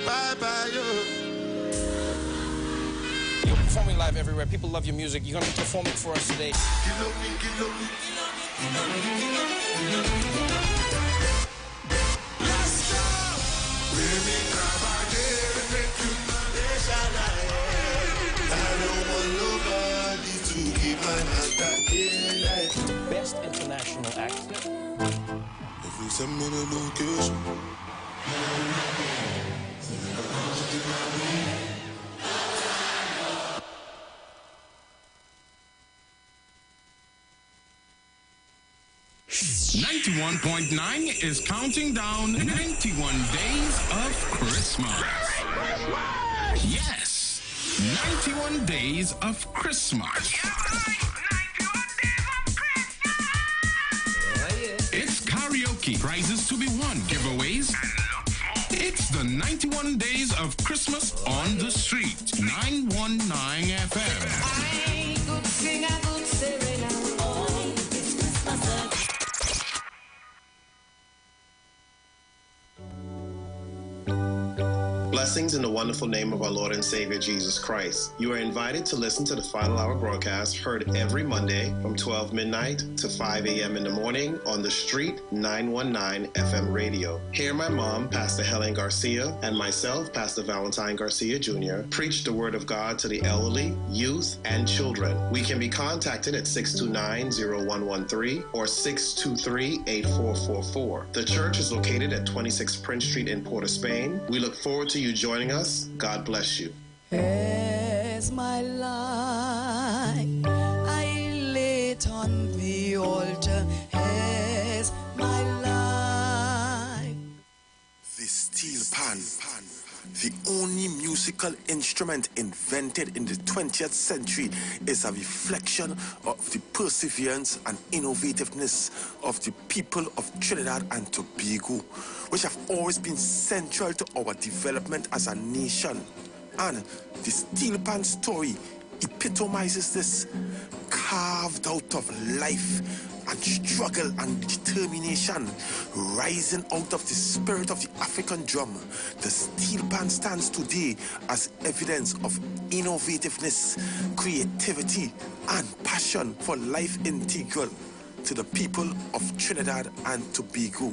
bye bye yo. You're performing live everywhere. People love your music. You're gonna be performing for us today. Best international act. If you send me the location. 91.9 is counting down 91 days of Christmas. Yes, 91 days of Christmas. It's karaoke, prizes to be won, giveaways. It's the 91 days of Christmas on the street. 919 FM. I could sing, I could serenade. Oh, it's Christmas. Blessings in the wonderful name of our Lord and Savior Jesus Christ. You are invited to listen to the Final Hour broadcast heard every Monday from 12 midnight to 5 a.m. in the morning on the Street 919 FM radio. Here my mom, Pastor Helen Garcia, and myself, Pastor Valentine Garcia Jr., preach the Word of God to the elderly, youth, and children. We can be contacted at 629-0113 or 623-8444. The church is located at 26 Prince Street in Port of Spain. We look forward to you joining us. God bless you. As my life I lay it on the altar, as my life. The steel pan, the only musical instrument invented in the 20th century, is a reflection of the perseverance and innovativeness of the people of Trinidad and Tobago, which have always been central to our development as a nation. And the steel pan story epitomizes this, carved out of life and struggle and determination, rising out of the spirit of the African drum. The steel pan stands today as evidence of innovativeness, creativity, and passion for life integral to the people of Trinidad and Tobago.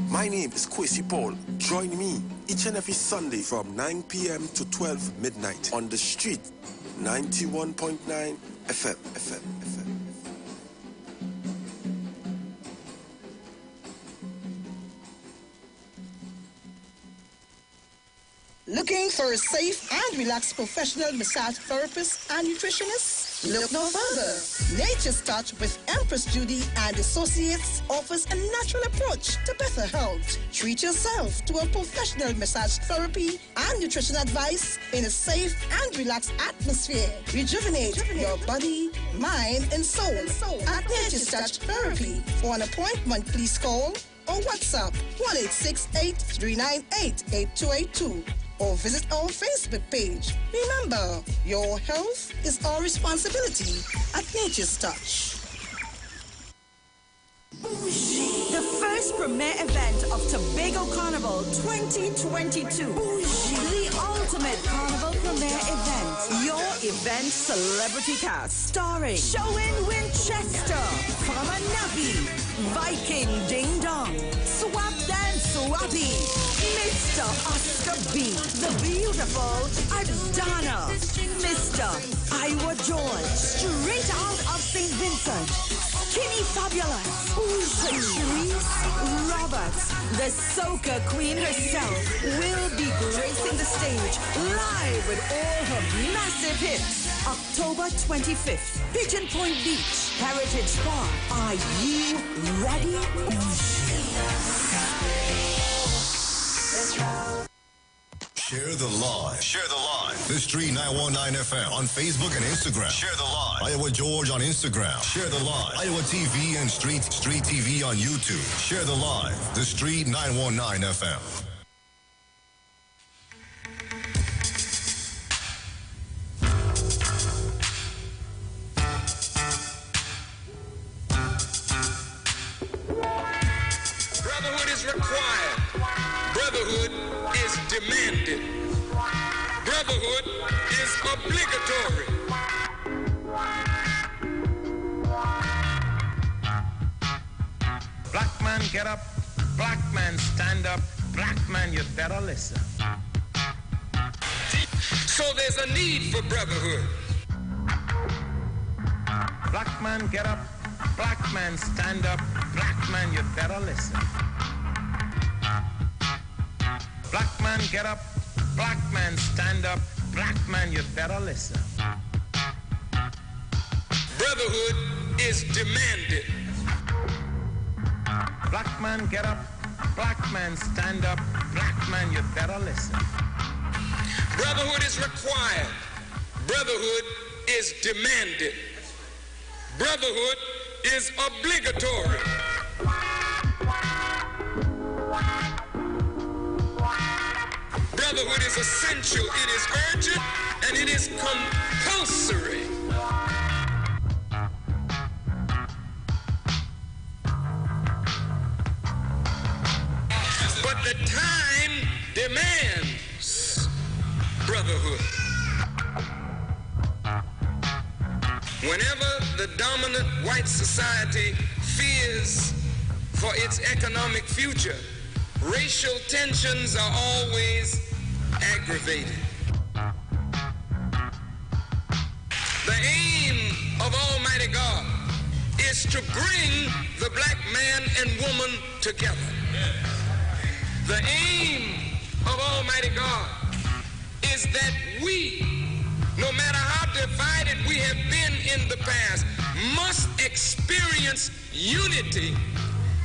My name is Kwesi Paul. Join me each and every Sunday from 9 p.m. to 12 midnight on the Street 91.9 FM. Looking for a safe and relaxed professional massage therapist and nutritionist? Look no further. Nature's Touch with Empress Judy and Associates offers a natural approach to better health. Treat yourself to a professional massage therapy and nutrition advice in a safe and relaxed atmosphere. Rejuvenate your body, mind, and soul at Nature's Touch Therapy. For an appointment, please call or WhatsApp 1-868-398-8282 or visit our Facebook page. Remember, your health is our responsibility at Nature's Touch. The first premier event of Tobago Carnival 2022. The ultimate carnival premier event. Your event celebrity cast starring Showin Winchester, Farmer Nabi, Viking Ding Dong, Swap Dance Swabi, Mr. Oscar B, the beautiful Adana, Mr. Iwer George, straight out of St. Vincent, Skinny Fabulous, Patrice Roberts, the soca queen herself, will be gracing the stage live with all her massive hits. October 25th, Pigeon Point Beach, Heritage Park. Are you ready? Share the live. Share the live. The Street 919 FM on Facebook and Instagram. Share the live. Iowa George on Instagram. Share the live. Iowa TV and Street TV on YouTube. Share the live. The Street 919 FM. Brotherhood is required. Brotherhood is demanded. Brotherhood is obligatory. Black man get up, black man stand up, black man you better listen. So there's a need for brotherhood. Black man get up, black man stand up, black man you better listen. Black man get up, black man stand up, black man you better listen. Brotherhood is demanded. Black man get up, black man stand up, black man you better listen. Brotherhood is required. Brotherhood is demanded. Brotherhood is obligatory. Brotherhood is essential, it is urgent, and it is compulsory. But the time demands Whenever the dominant white society fears for its economic future, racial tensions are always aggravated. The aim of Almighty God is to bring the black man and woman together. The aim of Almighty God is that we, no matter how divided we have been in the past, must experience unity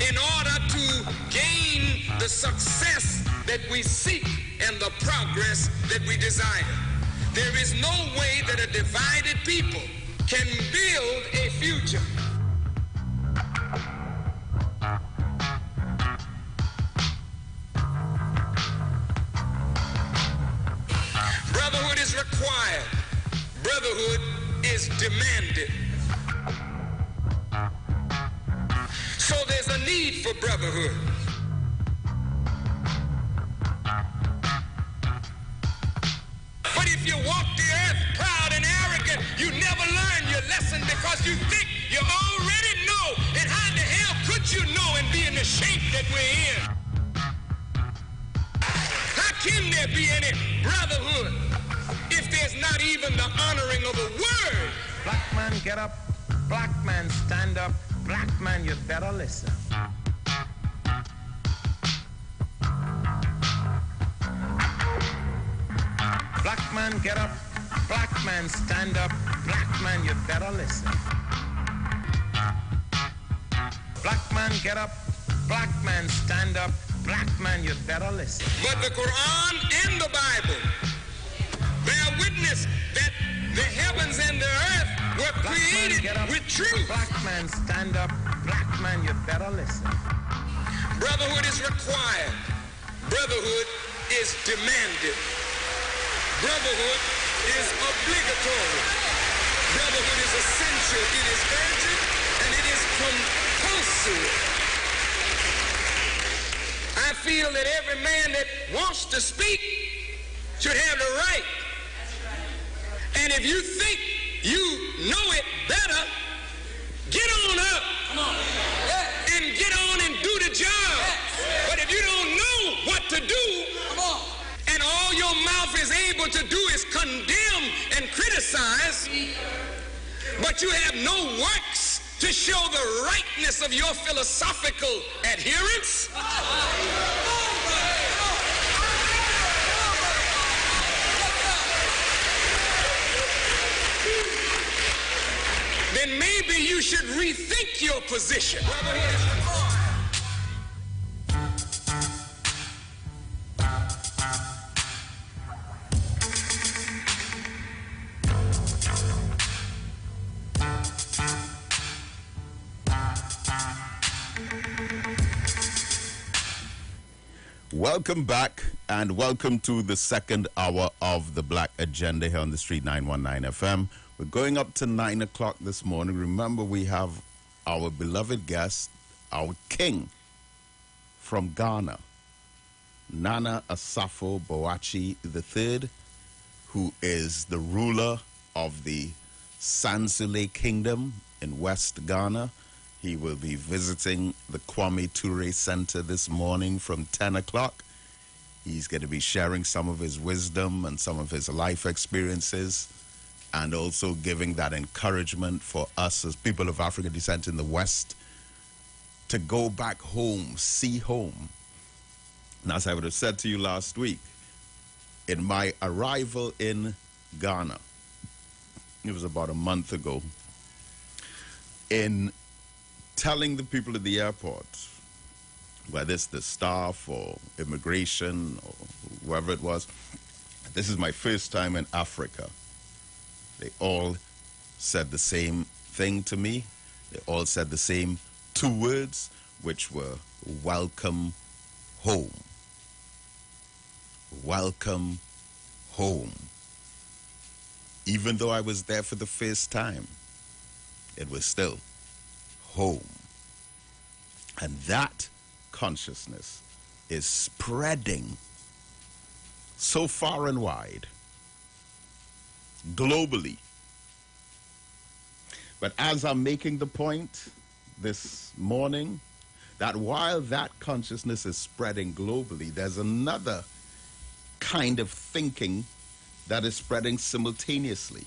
in order to gain the success that we seek and the progress that we desire. There is no way that a divided people can build a future. Brotherhood is required. Brotherhood is demanded. So there's a need for brotherhood. But if you walk the earth proud and arrogant, you never learn your lesson because you think you already know. And how the hell could you know and be in the shape that we're in? How can there be any brotherhood if there's not even the honoring of a word? Black man, get up. Black man, stand up. Black man, you better listen. Black man, get up. Black man, stand up. Black man, you better listen. Black man, get up. Black man, stand up. Black man, you better listen. But the Quran and the Bible bear witness that the heavens and the earth were created with truth. Black man, stand up. Black man, you better listen. Brotherhood is required. Brotherhood is demanded. Brotherhood is obligatory. Brotherhood is essential. It is urgent and it is compulsory. I feel that every man that wants to speak should have the right. And if you think you know it better, get on up. Come on. And get on and do the job. But if you don't know what to do, come on, and all your mouth is able to do is condemn and criticize, but you have no works to show the rightness of your philosophical adherence, then maybe you should rethink your position. Welcome back and welcome to the second hour of the Black Agenda here on the Street 919 FM. We're going up to 9 o'clock this morning. Remember, we have our beloved guest, our king from Ghana, Nana Asafo Boakye III, who is the ruler of the Sansule Kingdom in West Ghana. He will be visiting the Kwame Ture Center this morning from 10 o'clock. He's going to be sharing some of his wisdom and some of his life experiences, and also giving that encouragement for us as people of African descent in the West to go back home, see home. And as I would have said to you last week, in my arrival in Ghana, it was about a month ago, in telling the people at the airport, whether it's the staff or immigration or whoever it was, this is my first time in Africa. They all said the same thing to me. They all said the same two words, which were welcome home. Welcome home. Even though I was there for the first time, it was still home. And that consciousness is spreading so far and wide, globally, But as I'm making the point this morning, that while that consciousness is spreading globally, there's another kind of thinking that is spreading simultaneously.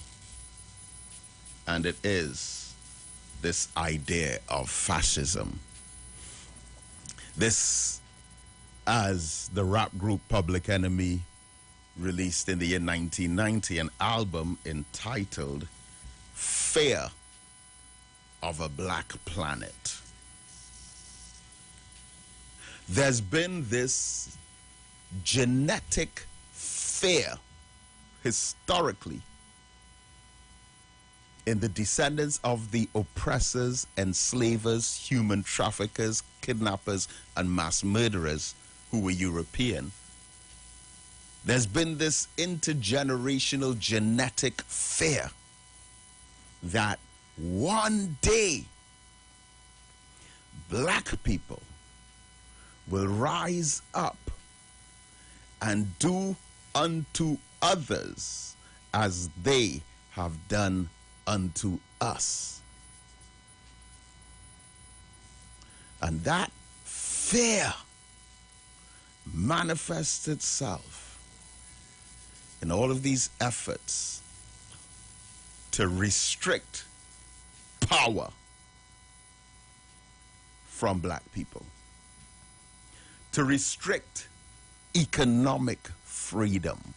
And it is this idea of fascism. This, as the rap group Public Enemy released in the year 1990, an album entitled Fear of a Black Planet. There's been this genetic fear historically in the descendants of the oppressors, enslavers, human traffickers, kidnappers, and mass murderers who were European. There's been this intergenerational genetic fear that one day black people will rise up and do unto others as they have done unto us. And that fear manifests itself in all of these efforts to restrict power from black people, to restrict economic freedom,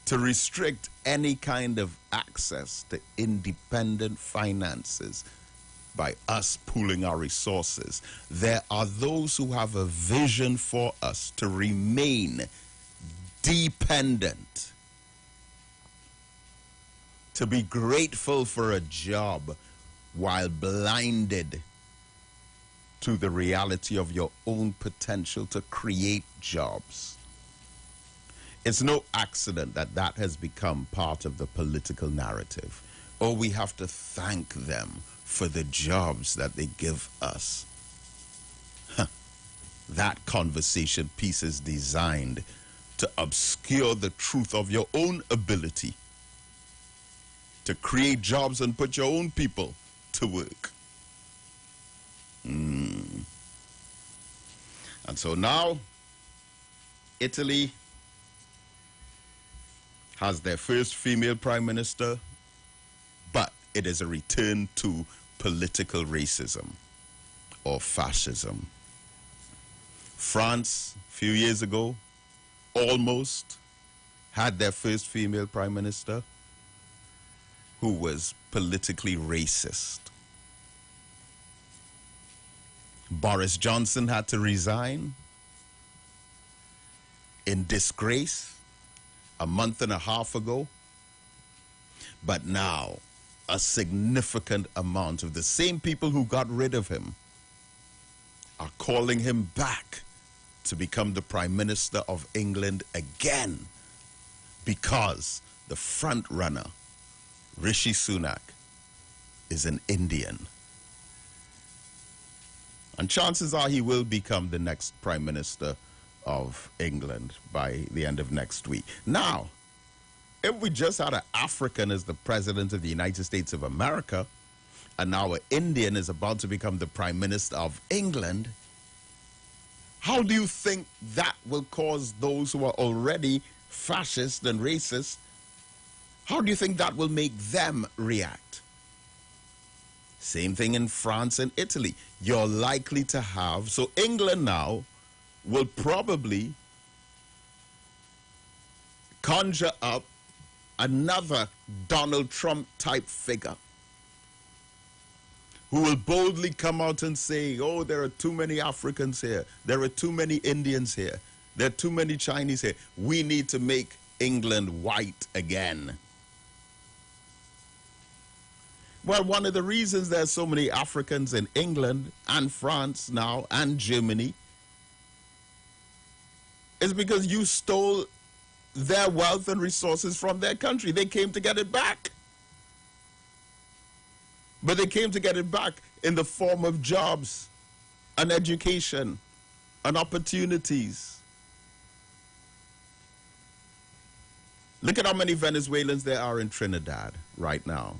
to restrict any kind of access to independent finances by us pooling our resources. There are those who have a vision for us to remain dependent, to be grateful for a job while blinded to the reality of your own potential to create jobs. It's no accident that that has become part of the political narrative. Oh, we have to thank them for the jobs that they give us. That conversation piece is designed to obscure the truth of your own ability to create jobs and put your own people to work. And so now, Italy has their first female prime minister, but it is a return to political racism or fascism. France, a few years ago, almost had their first female prime minister who was politically racist. Boris Johnson had to resign in disgrace a month and a half ago. But now, a significant amount of the same people who got rid of him are calling him back to become the Prime Minister of England again, because the front runner, Rishi Sunak, is an Indian. And chances are he will become the next Prime Minister of England by the end of next week. Now, if we just had an African as the President of the United States of America, and now an Indian is about to become the Prime Minister of England, how do you think that will cause those who are already fascist and racist, how do you think that will make them react? Same thing in France and Italy. You're likely to have, so England now will probably conjure up another Donald Trump type figure who will boldly come out and say, oh, there are too many Africans here, there are too many Indians here, there are too many Chinese here. We need to make England white again. Well, one of the reasons there's so many Africans in England and France now and Germany is because you stole their wealth and resources from their country. They came to get it back. But they came to get it back in the form of jobs and education and opportunities. Look at how many Venezuelans there are in Trinidad right now.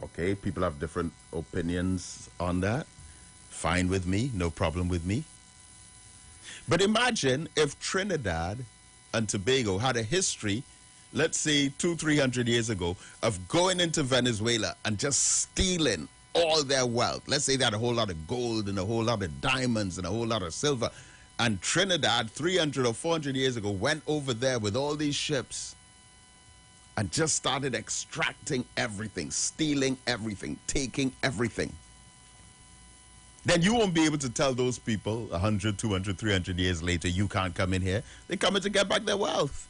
Okay, people have different opinions on that. Fine with me, no problem with me. But imagine if Trinidad and Tobago had a history, let's say 200-300 years ago, of going into Venezuela and just stealing all their wealth. Let's say they had a whole lot of gold and a whole lot of diamonds and a whole lot of silver. And Trinidad, 300 or 400 years ago, went over there with all these ships and just started extracting everything, stealing everything, taking everything. Then you won't be able to tell those people 100, 200, 300 years later, you can't come in here. They're coming to get back their wealth.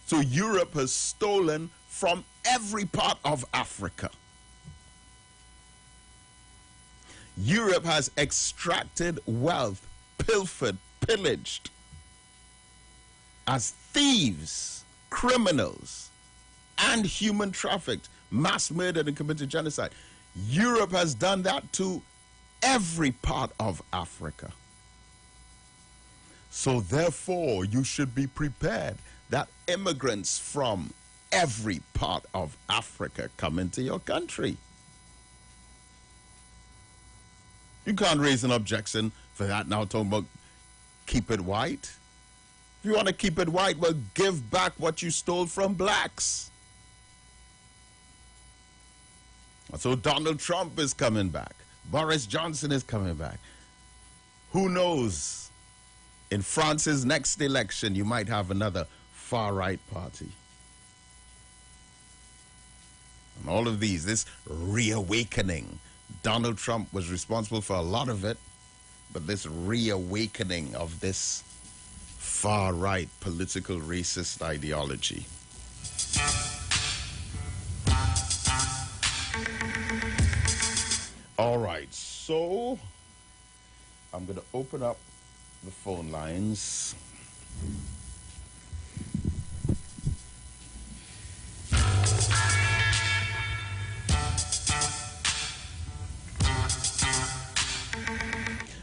So Europe has stolen from every part of Africa. Europe has extracted wealth, pilfered, pillaged, as thieves, criminals, and human trafficked, mass murdered and committed genocide. Europe has done that to every part of Africa. So therefore, you should be prepared that immigrants from every part of Africa come into your country. You can't raise an objection for that now, talking about keep it white. If you want to keep it white, well, give back what you stole from blacks. So Donald Trump is coming back. Boris Johnson is coming back. Who knows? In France's next election, you might have another far-right party. And all of these, this reawakening. Donald Trump was responsible for a lot of it, but this reawakening of this far-right political racist ideology. All right, so I'm going to open up the phone lines.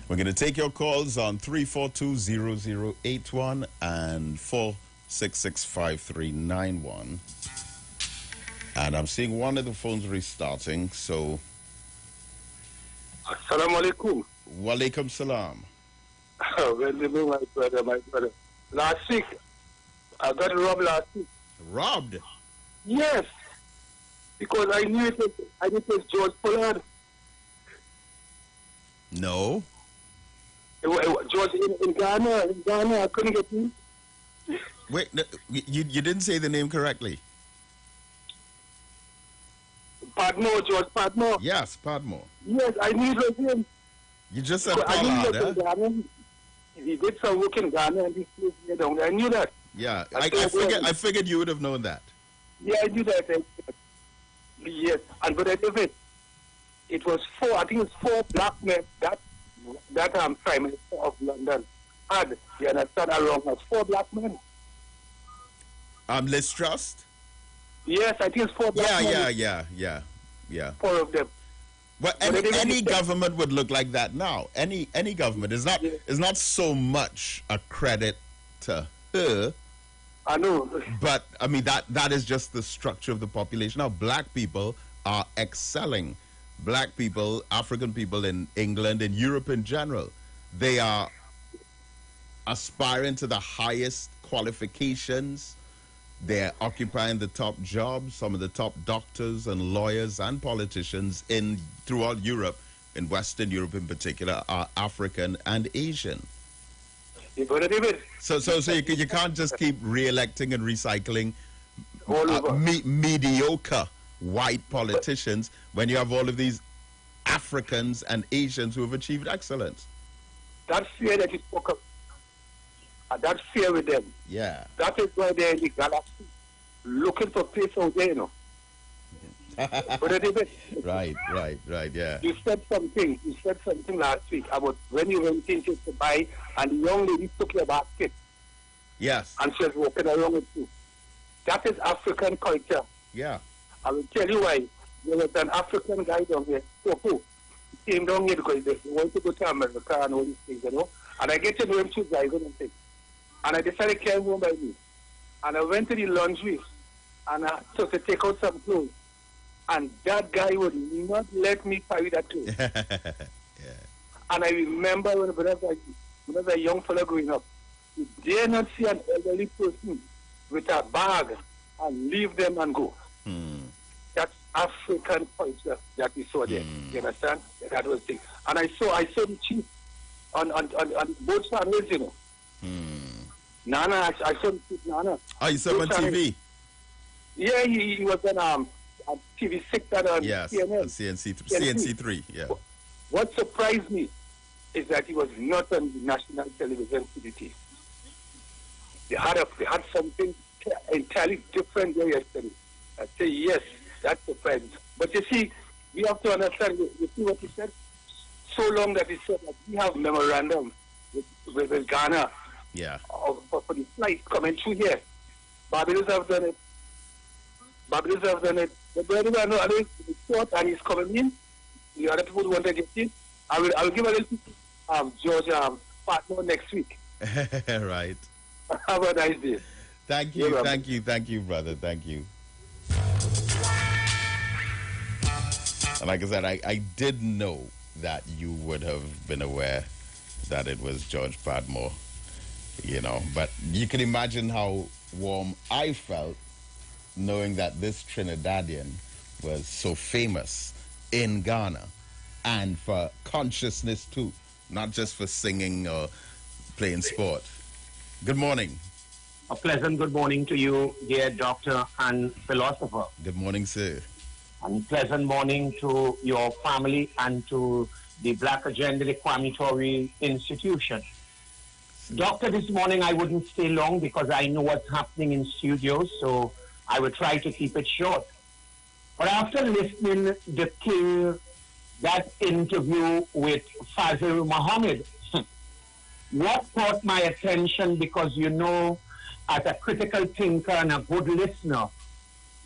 We're going to take your calls on 342-0081 and 466-5391. And I'm seeing one of the phones restarting, so... Assalamu alaikum. Walaikum salam. Well, my brother. Last week, I got robbed last week. Robbed? Yes. Because I knew it was George Pollard. No. George in Ghana, I couldn't get in. Wait, no, you didn't say the name correctly. Padmore, George Padmore. Yes, Padmore. Yes, I knew it was him. You just said Pollard, huh? He did some work in Ghana and he flew here down there. I knew that. Yeah, I figured you would have known that. Yeah, I knew that. Yes, but I knew it was four, I think it's 4 black men that Prime Minister of London had, you understand, along us 4 black men. Liz Truss? Yes, I think it's 4 black men. Yeah. 4 of them. Well, any government would look like that now. Any government is not so much a credit to her. I know. But I mean that is just the structure of the population. Now black people are excelling. Black people, African people in England and Europe in general, they are aspiring to the highest qualifications. They're occupying the top jobs. Some of the top doctors and lawyers and politicians throughout Europe, in Western Europe in particular, are African and Asian. So you can't just keep re-electing and recycling mediocre white politicians when you have all of these Africans and Asians who have achieved excellence. That fear that you spoke of, that fear with them. Yeah. That is why they're in the galaxy, looking for place out there, you know. Right, yeah. You said something last week about when you went in to buy and the young lady took your basket. Yes. And she was walking around with you. That is African culture. Yeah. I will tell you why. There was an African guy down here, Tofu. He came down here because he wanted to go to America and all these things, you know. And I get to know him through driving and things. And I decided to carry him home by me. And I went to the laundry and I took to take out some clothes. And that guy would not let me carry that clothes. And I remember when I was a young fellow growing up, you dare not see an elderly person with a bag and leave them and go. That's African culture that we saw there. You understand? That was the thing. And I saw the chief on both channels, you know. Nana, I saw the chief Nana. Oh, you saw him on TV? Yeah, he was on TV 6 and on CNN. CNC3, yeah. What surprised me is that he was not on the national television CDT. They had something entirely different there yesterday. I say, yes, that's surprising. But you see, we have to understand, you see what he said? So long that he said that we have memorandum with Ghana for the flight coming through here. Barbados have done it. But wherever I know, the short and he's coming in, the other people who want to get in, I will give a little George partner next week. Right. Have a nice day. Thank you, brother. Thank you. And like I said, I did know that you would have been aware that it was George Padmore, you know. But you can imagine how warm I felt knowing that this Trinidadian was so famous in Ghana and for consciousness too, not just for singing or playing sport. Good morning. A pleasant good morning to you, dear doctor and philosopher. Good morning, sir. And pleasant morning to your family and to the Black Agenda Reclamatory Institution. Doctor, this morning I wouldn't stay long because I know what's happening in studios, so I will try to keep it short. But after listening the King, that interview with Fazil Muhammad, what caught my attention, because you know, as a critical thinker and a good listener,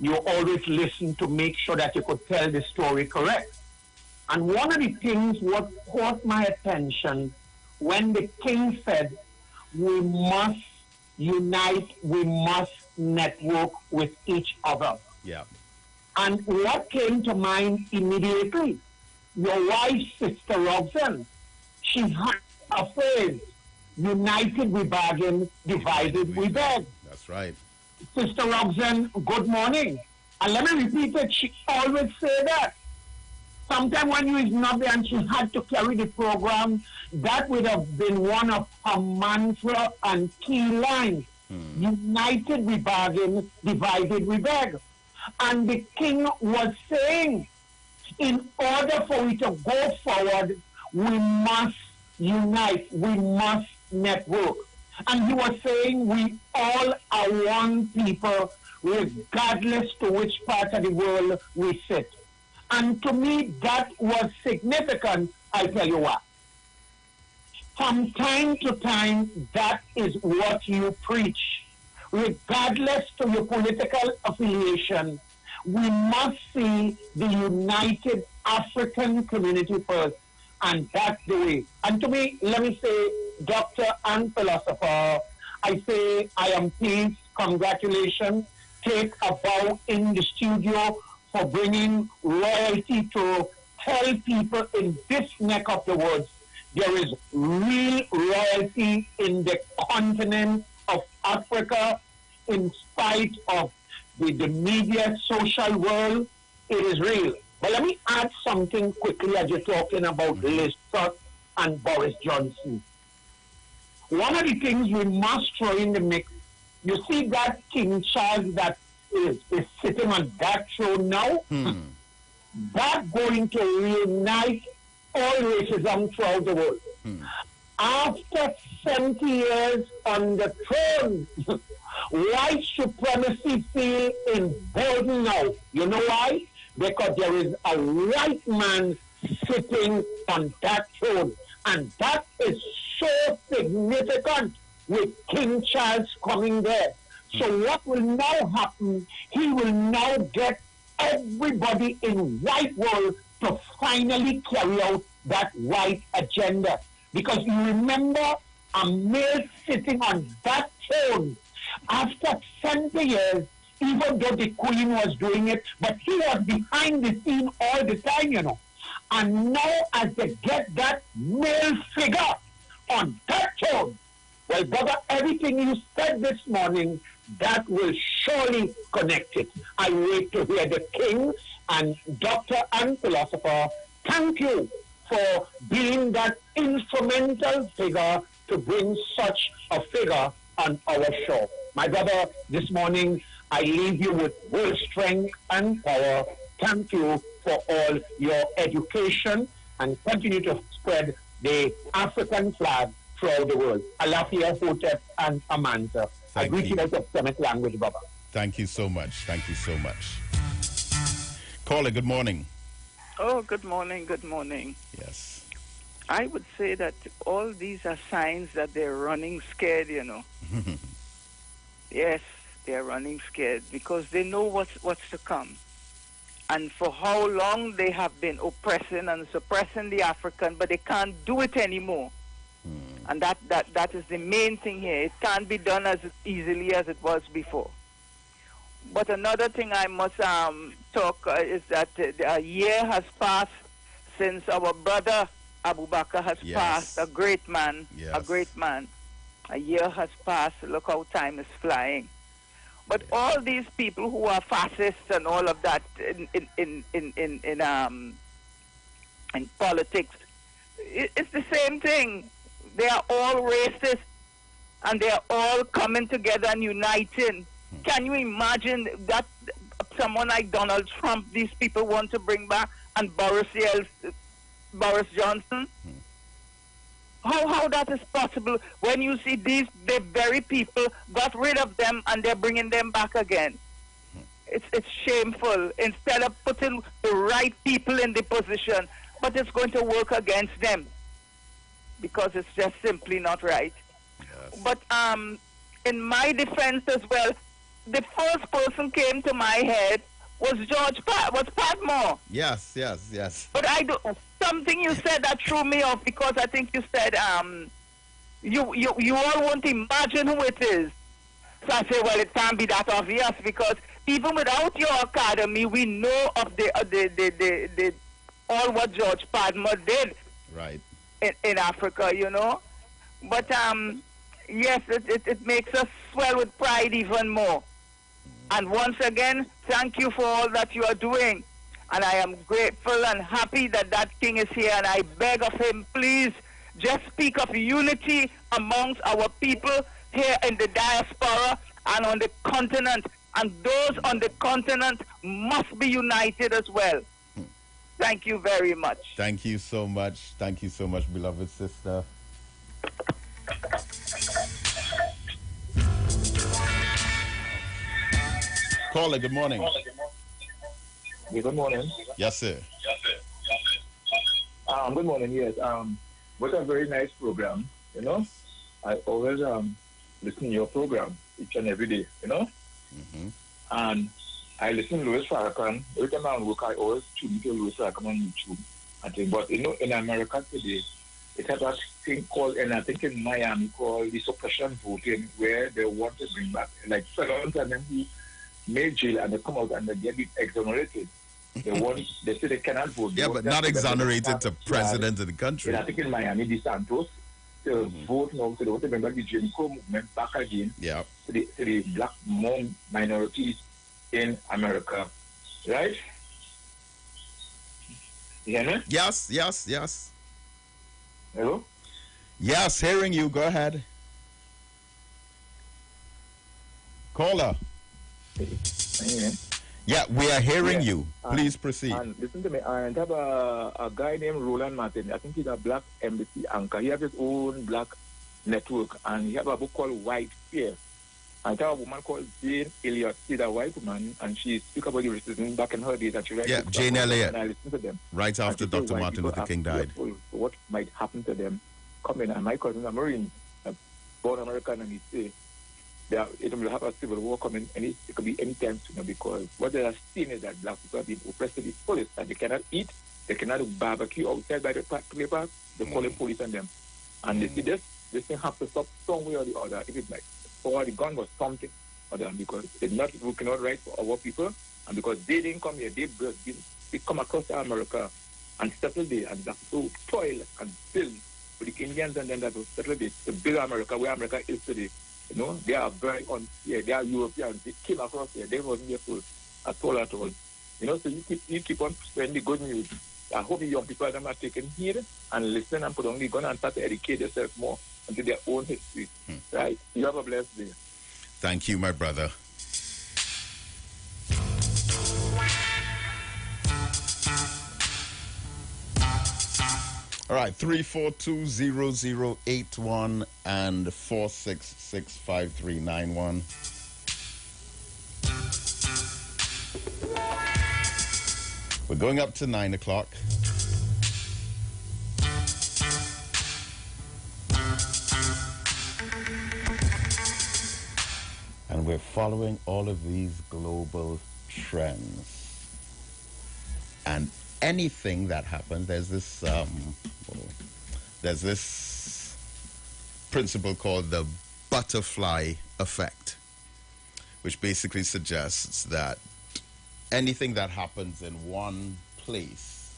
you always listen to make sure that you could tell the story correct. And one of the things what caught my attention when the King said, we must unite, we must network with each other. Yeah. And what came to mind immediately? Your wife's sister Roxanne, she had a phrase, united we bargain, divided we beg. That's right. Sister Roxanne, good morning. And let me repeat it, she always say that. Sometime when you is not there and she had to carry the program, that would have been one of her mantra and key lines. United we bargain, divided we beg. And the King was saying, in order for we to go forward, we must unite, we must network. And he was saying we all are one people, regardless to which part of the world we sit. And to me, that was significant, I'll tell you what. From time to time, that is what you preach. Regardless to your political affiliation, we must see the united African community first. And that's the way. And to me, let me say, doctor and philosopher, I say I am pleased, congratulations, take a bow in the studio for bringing royalty to tell people in this neck of the woods there is real royalty in the continent of Africa in spite of the media social world. It is real. But let me add something quickly as you're talking about Liz Truss and Boris Johnson. One of the things we must throw in the mix, you see that King Charles that is sitting on that throne now, that's going to reunite all racism throughout the world. After 70 years on the throne, white supremacy feel emboldened now. You know why? Because there is a white man sitting on that throne. And that is so significant with King Charles coming there. So what will now happen, he will now get everybody in white world to finally carry out that white agenda. Because you remember a male sitting on that throne after 70 years, even though the queen was doing it, but he was behind the scene all the time, you know. And now as they get that male figure on that throne, well, brother, everything you said this morning, that will surely connect it. I wait to hear the king and doctor and philosopher. Thank you for being that instrumental figure to bring such a figure on our show. My brother, this morning, I leave you with word strength and power. Thank you for all your education and continue to spread the African flag throughout the world. Alafia, Hotep, and Amanta. I greet you out of Semitic language, brother. Thank you so much. Thank you so much. Caller, good morning. Oh, good morning, good morning. Yes. I would say that all these are signs that they're running scared, you know. Yes, they're running scared because they know what's to come. And for how long they have been oppressing and suppressing the African, but they can't do it anymore. And that is the main thing here. It can't be done as easily as it was before. But another thing I must talk is that a year has passed since our brother Abu Bakr has passed, a great man, a great man. A year has passed. Look how time is flying. But all these people who are fascists and all of that in politics, it's the same thing. They are all racist, and they are all coming together and uniting. Can you imagine that someone like Donald Trump, these people want to bring back, and Boris Johnson? How that is possible when you see the very people got rid of them and they're bringing them back again? It's shameful. Instead of putting the right people in the position, but it's going to work against them because it's just simply not right. But in my defense as well, the first person came to my head was Padmore. Yes. But something you said that threw me off because I think you said you all won't imagine who it is. So I say, well, it can't be that obvious because even without your academy, we know of the all what George Padmore did. Right. In Africa, you know. But yes, it makes us swell with pride even more. And once again, thank you for all that you are doing. And I am grateful and happy that king is here. And I beg of him, please, just speak of unity amongst our people here in the diaspora and on the continent. And those on the continent must be united as well. Thank you very much. Thank you so much. Thank you so much, beloved sister. Caller, good morning. Yeah, good morning. Yes, sir. Good morning, yes. What a very nice program, you know. I always listen to your program each and every day, you know. And I listen to Louis Farrakhan. Every time I work, I always tune to Louis Farrakhan on YouTube. I think, but you know, in America today, it has a thing called, and I think in Miami, called the suppression voting, where they want to bring back, like felons and them who made jail and they come out and they get exonerated. They say they cannot vote. Yeah, but not exonerated to president of the country. And I think in Miami, DeSantos, to vote now, so they want to bring back the Jim Crow movement back again to the black minorities in America. Right? You hear me? Yes. Hello? Yes, hearing you. Go ahead. Caller. Yeah, we are hearing you. Please proceed. And listen to me. I have a guy named Roland Martin. I think he's a black embassy anchor. He has his own black network, and he has a book called White Fear. I have a woman called Jane Elliott. She's a white woman, and she speaks about the racism back in her days. And she writes Jane Elliott. And I listen to them. Right after Dr. Martin Luther King died. What might happen to them coming? And my cousin, a Marine, born American, and he say, it will have a civil war coming, and it could be any time sooner, because what they are seeing is that black people are being oppressed to the fullest, and they cannot eat, they cannot barbecue outside by the play park, they call the police on them. And they see this thing have to stop some way or the other. If it's like or the gun was something or them because it's not working out right for our people, and because they didn't come here, they come across to America and settle there and have to toil and build with the Indians and then that will settle there to build America where America is today. You know, they are very they are Europeans. They came across here. They wasn't here for at all. You know, so you keep on spreading the good news. I hope the young people are not taking heed and listen and put on the gun and start to educate themselves more into their own history. Right? You have a blessed day. Thank you, my brother. All right, 3420081 and 4665391. We're going up to 9 o'clock. And we're following all of these global trends. And anything that happens, there's this principle called the butterfly effect, which basically suggests that anything that happens in one place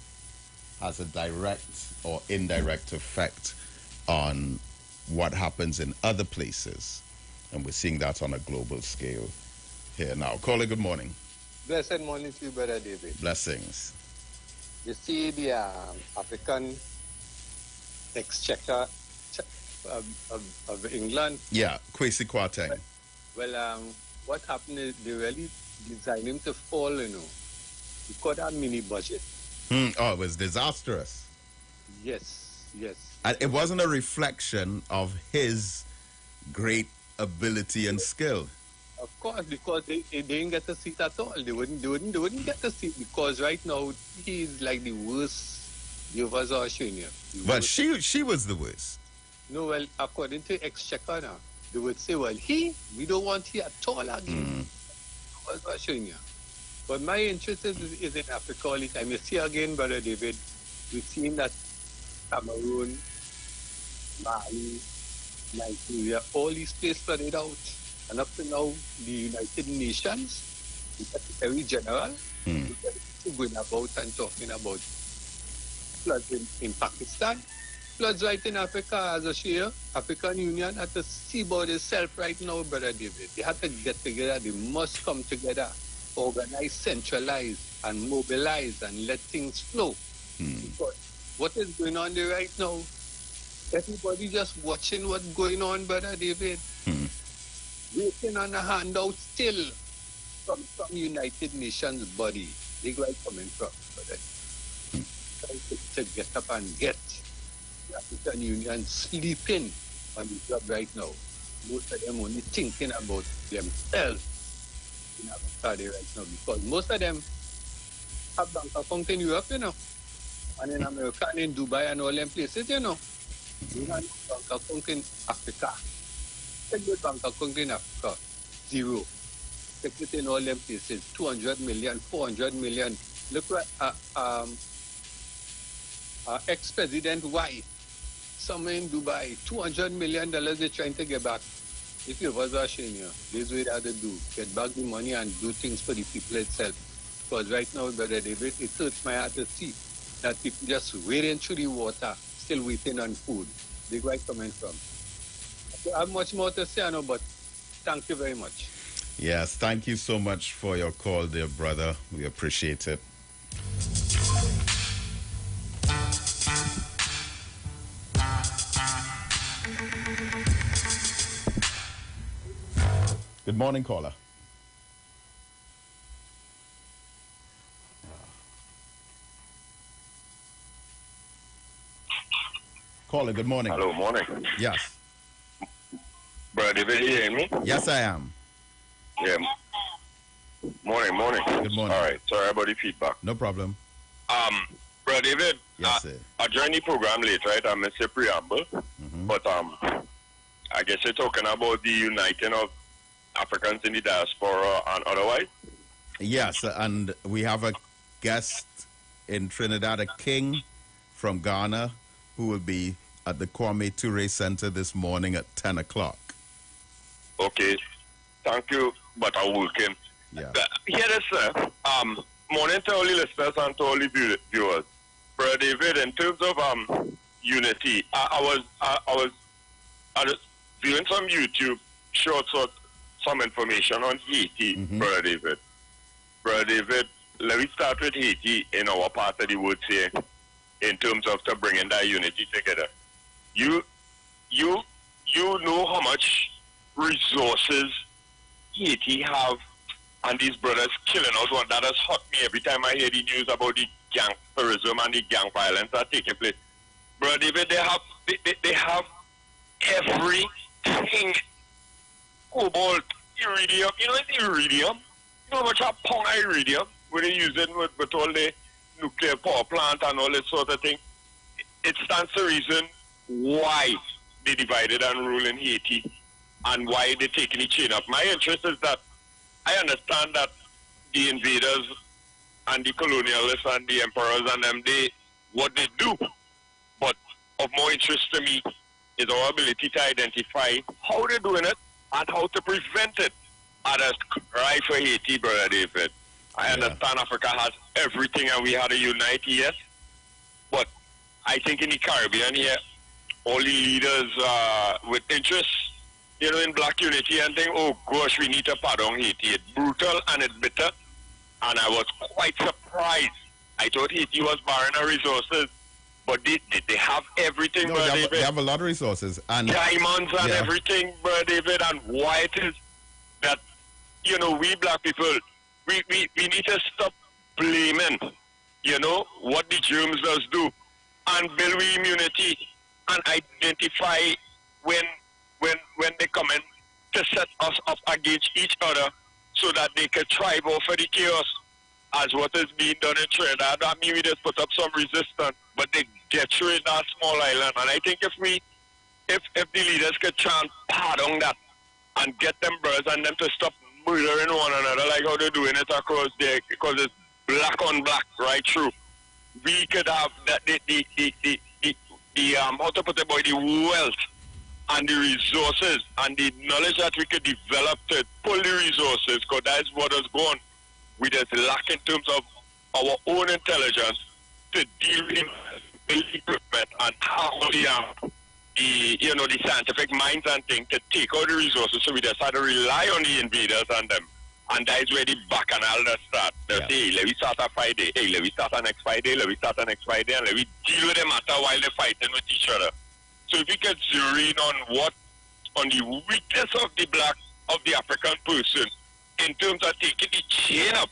has a direct or indirect effect on what happens in other places. And we're seeing that on a global scale here now. Caller, good morning. Blessed morning to you, Brother David. Blessings. You see the African exchequer of England? Yeah, Kwesi Kwarteng. Well, what happened is they really designed him to fall, you know. He got a mini budget. Oh, it was disastrous. Yes. And it wasn't a reflection of his great ability and skill. Of course, because they didn't get a seat at all. They wouldn't get a seat because right now he's like the worst you've ever shown you. But she was the worst. No, well, according to Exchequer now, they would say, well, we don't want he at all again. What was showing you? But my interest is in Africa all the time. You see again, Brother David, we've seen that Cameroon, Mali, Nigeria, all these places spread out. And up to now, the United Nations, the Secretary General, going about and talking about floods in Pakistan, floods right in Africa as a share. African Union had to see about itself right now, Brother David. They had to get together. They must come together, organize, centralize, and mobilize and let things flow. Because what is going on there right now, everybody just watching what's going on, Brother David. Waiting on a handout still from some United Nations body. They go coming from, brother. Trying to get up and get the African Union sleeping on the job right now. Most of them only thinking about themselves in Africa right now because most of them have bank account in Europe, you know, and in America and in Dubai and all them places, you know. You have bank account in Africa. Take the bank account in Africa, zero. Take it in all them places, 200 million, 400 million. Look what ex-president wife, somewhere in Dubai, $200 million they're trying to get back. If you was watching you, this is what they have to do. Get back the money and do things for the people itself. Because right now, Brother David, it hurts my heart to see that people just wading through the water, still waiting on food. They go coming from. I have much more to say, I know, but thank you very much. Yes, thank you so much for your call, dear brother. We appreciate it. Good morning, caller. Caller, good morning. Hello, morning. Yes. Brother David, you hear me? Yes, I am. Yeah. Morning. Good morning. All right, sorry about the feedback. No problem. Brother David, yes, sir. I joined the program late, right? I missed a preamble. But I guess you're talking about the uniting of Africans in the diaspora and otherwise? Yes, and we have a guest in Trinidad, a king from Ghana, who will be at the Kwame Ture Center this morning at 10 o'clock. Okay. Thank you, but I'm working. Yeah. Here it is, sir. Morning to all the listeners and to all the viewers. Brother David, in terms of unity, I was viewing some YouTube shorts of some information on Haiti, Brother David. Brother David, let me start with Haiti in our part of the world here, in terms of to bringing that unity together. You know how much resources Haiti have, and these brothers killing us. One that has hurt me every time I hear the news about the gangsterism and the gang violence that taking place. Brother David, they have everything. Cobalt, iridium. You know it's iridium? You know how much a pound of iridium when they use it with all the nuclear power plant and all that sort of thing? It stands to reason why they divided and rule in Haiti and why they taking the chain up. My interest is that I understand that the invaders and the colonialists and the emperors and them, what they do. But of more interest to me is our ability to identify how they're doing it and how to prevent it. Others cry for Haiti, Brother David. I understand Africa has everything and we had to unite, yes. But I think in the Caribbean here, all the leaders with interest, in black unity and think, oh gosh, we need to pardon Haiti. It's brutal and it's bitter. And I was quite surprised. I thought Haiti was barren of resources, but they have everything, No, Brother David. they have a lot of resources. And Diamonds and everything, Brother David, and why it is that, we black people, we need to stop blaming, what the germs does do, and build immunity and identify when they come in to set us up against each other so that they can thrive over the chaos as what is being done in Trinidad. I mean, we just put up some resistance, but they get through in that small island. And I think if the leaders could try and pardon that and get them birds and them to stop murdering one another like how they're doing it across there, because it's black on black right through, we could have that how to put it, boy, the wealth and the resources and the knowledge that we could develop to pull the resources, because that is what has gone. We just lack in terms of our own intelligence to deal with the equipment and how the scientific minds and things to take out the resources. So we just had to rely on the invaders and them. And that is where the bacchanal does start. They say, hey, let me start on Friday. Hey, let me start on next Friday. Let me start on next Friday. And let me deal with the matter while they're fighting with each other. So if we could zero in on the weakness of the African person in terms of taking the chain up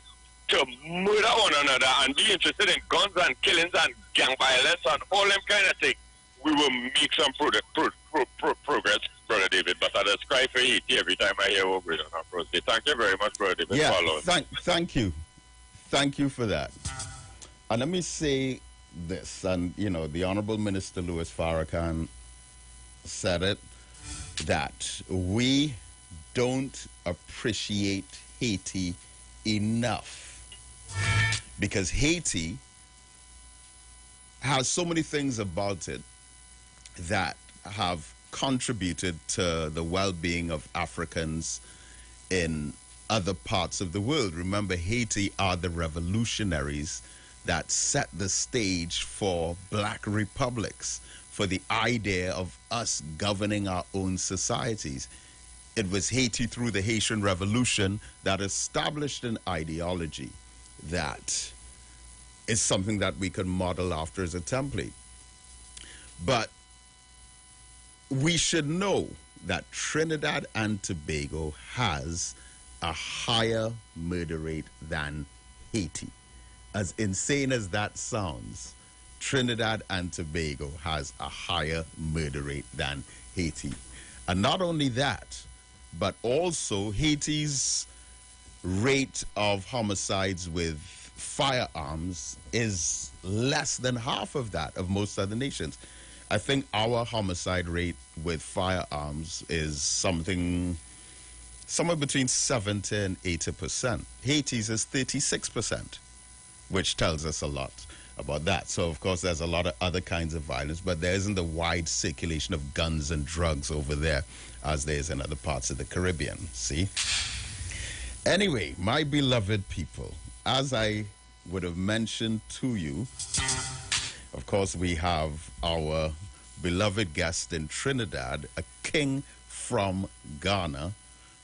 to murder one another and be interested in guns and killings and gang violence and all them kind of things, we will make some progress, Brother David. But I just cry for Haiti every time I hear what we're doing across the. Thank you very much, Brother David. yeah, thank you. Thank you for that. And let me say this, and the Honorable Minister Louis Farrakhan said it, that we don't appreciate Haiti enough, because Haiti has so many things about it that have contributed to the well-being of Africans in other parts of the world. Remember, Haiti are the revolutionaries that set the stage for black republics, for the idea of us governing our own societies. It was Haiti through the Haitian Revolution that established an ideology that is something that we can model after as a template. But we should know that Trinidad and Tobago has a higher murder rate than Haiti. As insane as that sounds, Trinidad and Tobago has a higher murder rate than Haiti. And not only that, but also Haiti's rate of homicides with firearms is less than half of that of most other nations. I think our homicide rate with firearms is somewhere between 70 and 80%. Haiti's is 36%, which tells us a lot. about that. So, of course, there's a lot of other kinds of violence, but there isn't a wide circulation of guns and drugs over there as there is in other parts of the Caribbean. See? Anyway, my beloved people, as I would have mentioned to you, of course, we have our beloved guest in Trinidad, a king from Ghana,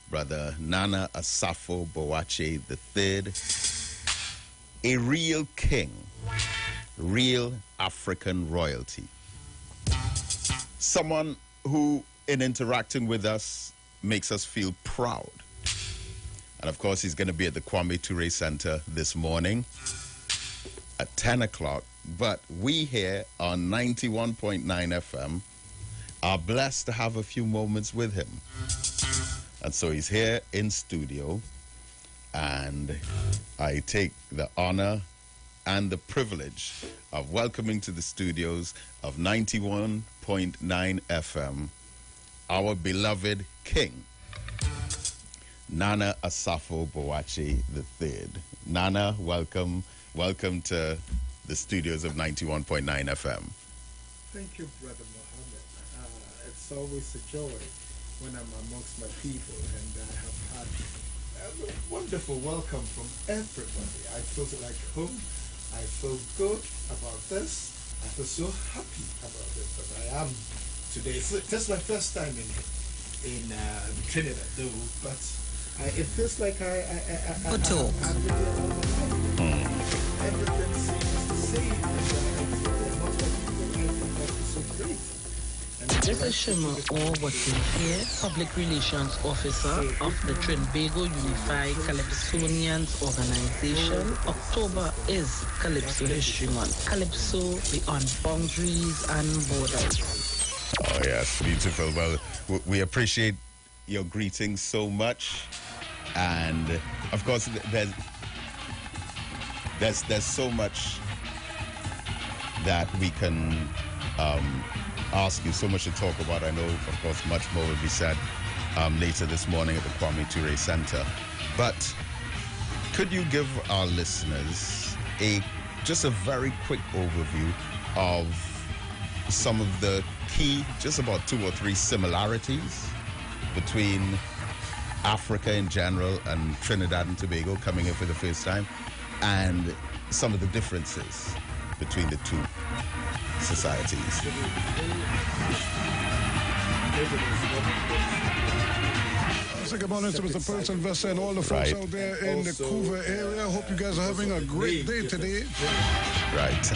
Brother Nana Asafo Boakye III, a real king, real African royalty. Someone who, in interacting with us, makes us feel proud. And of course, he's going to be at the Kwame Ture Center this morning at 10 o'clock. But we here on 91.9 FM are blessed to have a few moments with him. And so he's here in studio, and I take the honor and the privilege of welcoming to the studios of 91.9 FM our beloved king, Nana Asafo Boakye III. Nana, welcome to the studios of 91.9 FM. Thank you, Brother Mohammed. It's always a joy when I'm amongst my people, and I have had a wonderful welcome from everybody. I feel like home. I feel good about this. I feel so happy about it. But I am today. This is my first time in Trinidad, though. But it feels like Good talk. Everything seems the same. So great. This is Shima Orwatin, Public Relations Officer of the Trinbago Unified Calypsonians Organization. October is Calypso History Month. Calypso beyond boundaries and borders. Oh, yes, beautiful. Well, we appreciate your greetings so much. And, of course, there's so much that we can ask you, so much to talk about. I know, of course, much more will be said later this morning at the Kwame Ture Center. But could you give our listeners just a very quick overview of some of the key, just about 2 or 3 similarities between Africa in general and Trinidad and Tobago coming here for the first time, and some of the differences between the two societies? Good morning to Mr. Prince Investor and all the folks out there in the Couva area. I hope you guys are having a great day today. Right.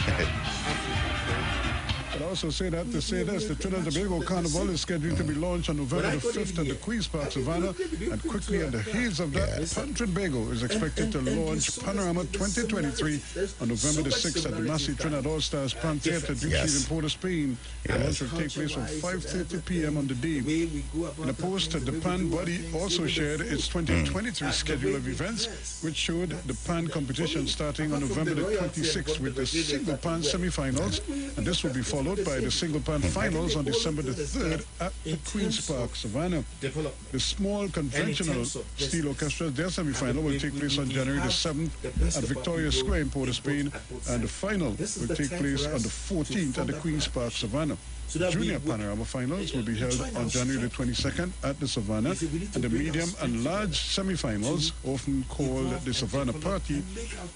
But I also say that to say this, the Trinidad and Tobago Carnival is scheduled to be launched on November the 5th at the Queen's Park, Savannah. And quickly at the heels of that, Pan Trinbago is expected to launch Panorama 2023 on November the 6th at the Massey Trinidad All-Stars Pan Theatre, Duke Street in Port of Spain. The launch will take place from 5:30 p.m. on the day. In a post, the Pan body also shared its 2023 schedule of events, which showed the Pan competition starting on November the 26th with the single Pan semi-finals, and this will be followed by the single Pan finals on December the 3rd at the Queen's Park, Savannah. The small conventional steel orchestra, their semi-final will take place on January the 7th at Victoria Square in Port of Spain, and the final will take place on the 14th at the Queen's Park, Savannah. Junior Panorama finals will be held on January the 22nd at the Savannah, and the medium and large semi-finals, often called the Savannah Party,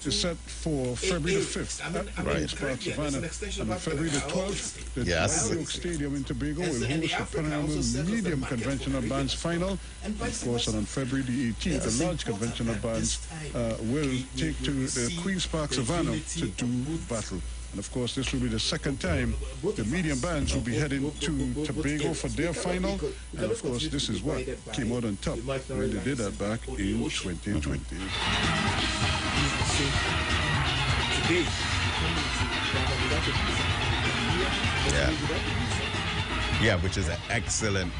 is set for February the 5th at Queen's Park, Savannah. And on February the 12th, the White Oak Stadium in Tobago will host the Panorama Medium Conventional Bands final. And of course, and on February the 18th, the large conventional bands will take to the Queen's Park, Savannah to do battle. And of course, this will be the second time the medium bands will be heading to Tobago for their final. And of course, this is what came out on top when they did that back in 2020. Yeah, which is an excellent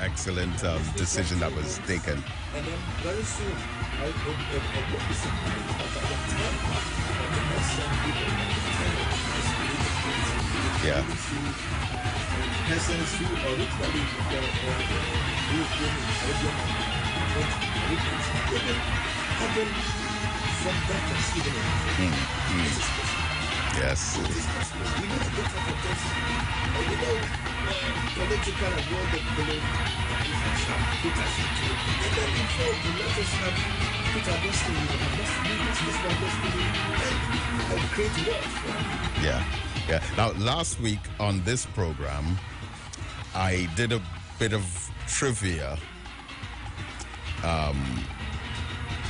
decision that was taken. And then very soon, I yeah. Persons who originally from that Yes. We need to put up a test. Political and world of put us into it. And then before we let us have put our destiny, this my destiny, and create wealth. Yeah. Yeah. Now, last week on this program, I did a bit of trivia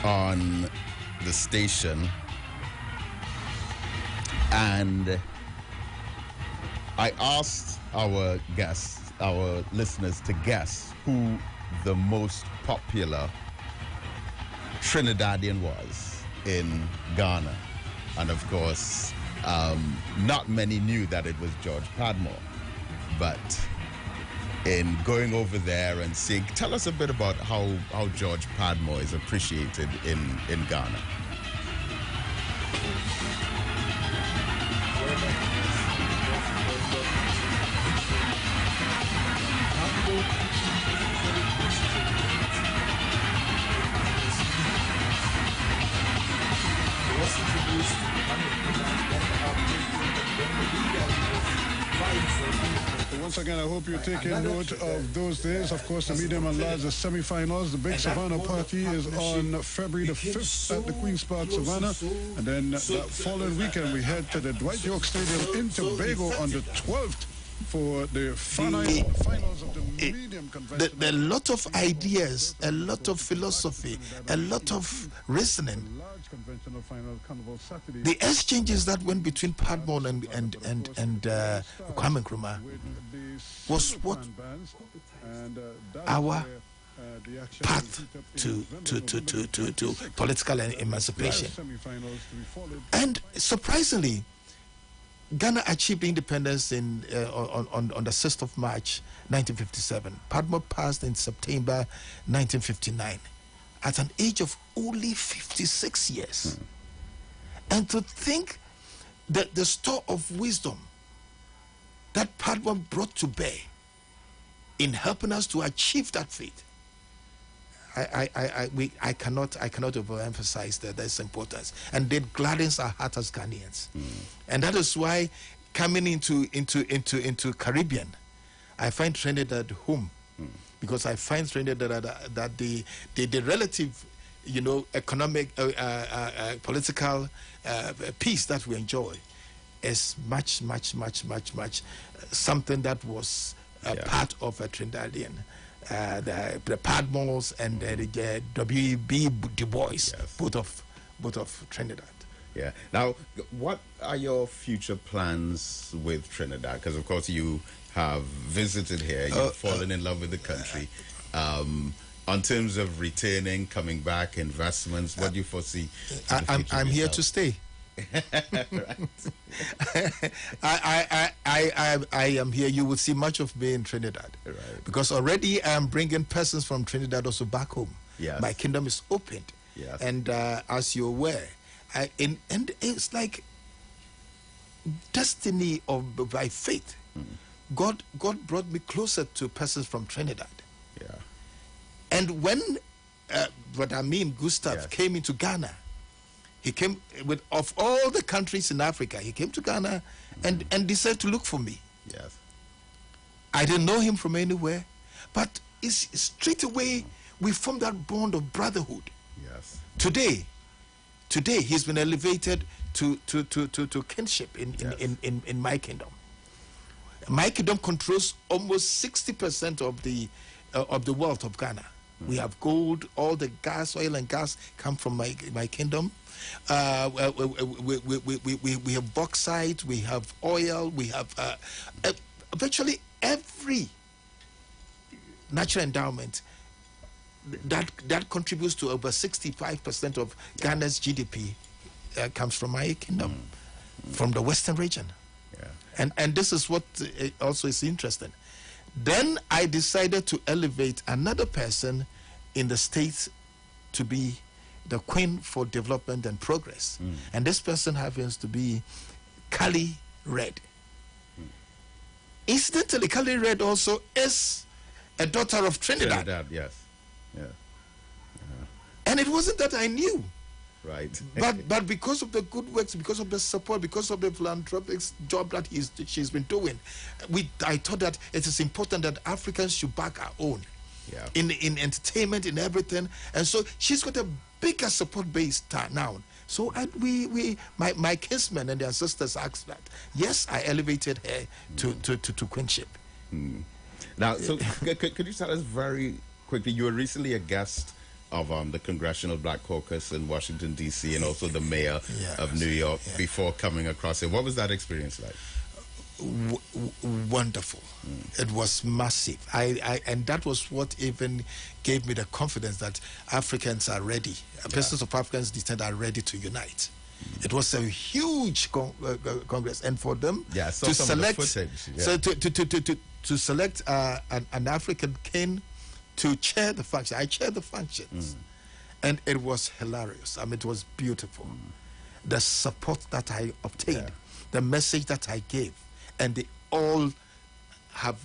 on the station, and I asked our guests, our listeners, to guess who the most popular Trinidadian was in Ghana. And of course, not many knew that it was George Padmore. But in going over there and seeing, tell us a bit about how George Padmore is appreciated in Ghana. Once again, I hope you're taking note of those days. Of course, the medium and large, the semi-finals. The big Savannah party is on February the 5th at the Queen's Park, Savannah. And then that following weekend, we head to the Dwight York Stadium in Tobago on the 12th for the finals of the medium convention. There are a lot of ideas, a lot of philosophy, a lot of reasoning. Conventional final Carnival Saturday. The exchanges that went between Padmore and Kwame Nkrumah was what our path to political emancipation. And surprisingly, Ghana achieved independence on the 6th of March 1957. Padmore passed in September 1959 at an age of only 56 years. And to think that the store of wisdom that Padmore brought to bear in helping us to achieve that feat, I cannot overemphasize that's importance, and it gladdens our heart as Ghanaians. And that is why coming into Caribbean, I find Trinidad home, because I find Trinidad that the relative, economic, political peace that we enjoy is much something that was part of a Trinidadian. The Padmores and the W.B. Du Bois, both of Trinidad. Yeah. Now, what are your future plans with Trinidad? Because, of course, you have visited here, you've fallen in love with the country. On terms of returning, coming back, investments, what do you foresee? I'm here to stay. I am here. You will see much of me in Trinidad, because already I am bringing persons from Trinidad also back home. Yes. My kingdom is opened, and as you're aware, and it's like destiny by faith. God brought me closer to persons from Trinidad. Yeah. And when Gustav came into Ghana, he came of all the countries in Africa, he came to Ghana and decided to look for me. Yes. I didn't know him from anywhere, but straight away we formed that bond of brotherhood. Yes. Today he's been elevated to kinship in my kingdom. My kingdom controls almost 60% of the wealth of Ghana. We have gold, all the gas, oil and gas come from my kingdom. We have bauxite, we have oil, we have virtually every natural endowment that contributes to over 65% of Ghana's GDP comes from my kingdom, from the western region. Yeah. And this is what also is interesting. Then I decided to elevate another person in the States to be the Queen for Development and Progress. And this person happens to be Kali Red. Incidentally, Kali Red also is a daughter of Trinidad. Yes. Yeah. And it wasn't that I knew. Right. But because of the good works, because of the support, because of the philanthropic job that she's been doing, I thought that it is important that Africans should back our own. Yeah. In entertainment, in everything, and so she's got a bigger support base now. So my kinsmen and their sisters asked that. Yes, I elevated her to queenship. Now, so could you tell us very quickly? You were recently a guest of the Congressional Black Caucus in Washington D.C. and also the mayor of New York before coming across it. What was that experience like? Wonderful. It was massive. And that was what even gave me the confidence that Africans are ready. Persons of African descent are ready to unite. It was a huge congress, and for them to select, to select an African king to chair the function. I chaired the functions, and it was hilarious. I mean, it was beautiful. The support that I obtained, the message that I gave. And they all have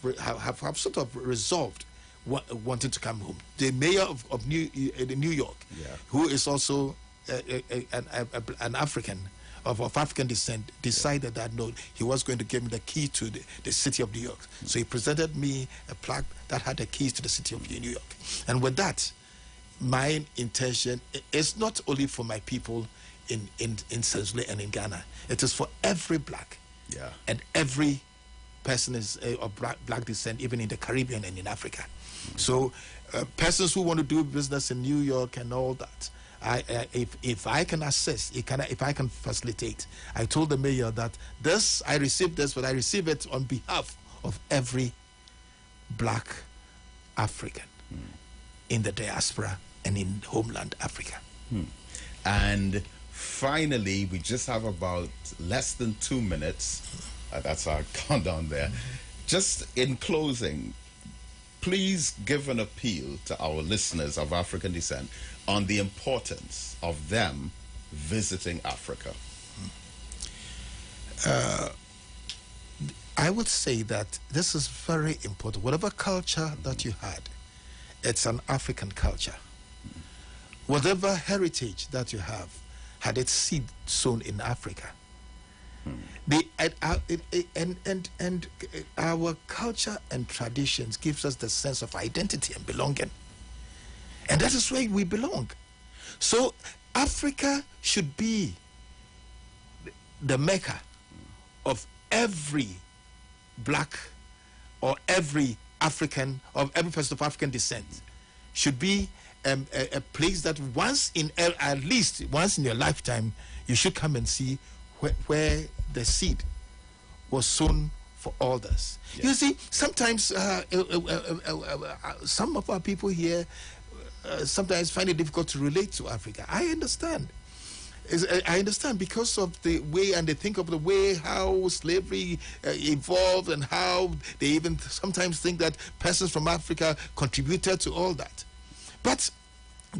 sort of resolved wanting to come home. The mayor of New York, who is also an African of African descent, decided that no, he was going to give me the key to the city of New York. So he presented me a plaque that had the keys to the city of New York. And with that, my intention is not only for my people in Sensule and in Ghana. It is for every black. And every person is of black descent, even in the Caribbean and in Africa. So persons who want to do business in New York and all that, if I can assist, if I can facilitate, I told the mayor that I received this, but I receive it on behalf of every black African in the diaspora and in homeland Africa. And finally, we just have about less than 2 minutes. That's our countdown there. Just in closing, please give an appeal to our listeners of African descent on the importance of them visiting Africa. I would say that this is very important. Whatever culture that you had, it's an African culture. Whatever heritage that you have, had its seed sown in Africa. And our culture and traditions gives us the sense of identity and belonging. And that is where we belong. So Africa should be the mecca of every black or every African, of every person of African descent. Should be a place that at least once in your lifetime, you should come and see where the seed was sown for all this. You see, sometimes some of our people here sometimes find it difficult to relate to Africa. I understand. I understand because of the way, and they think of the way how slavery evolved, and how they even sometimes think that persons from Africa contributed to all that. But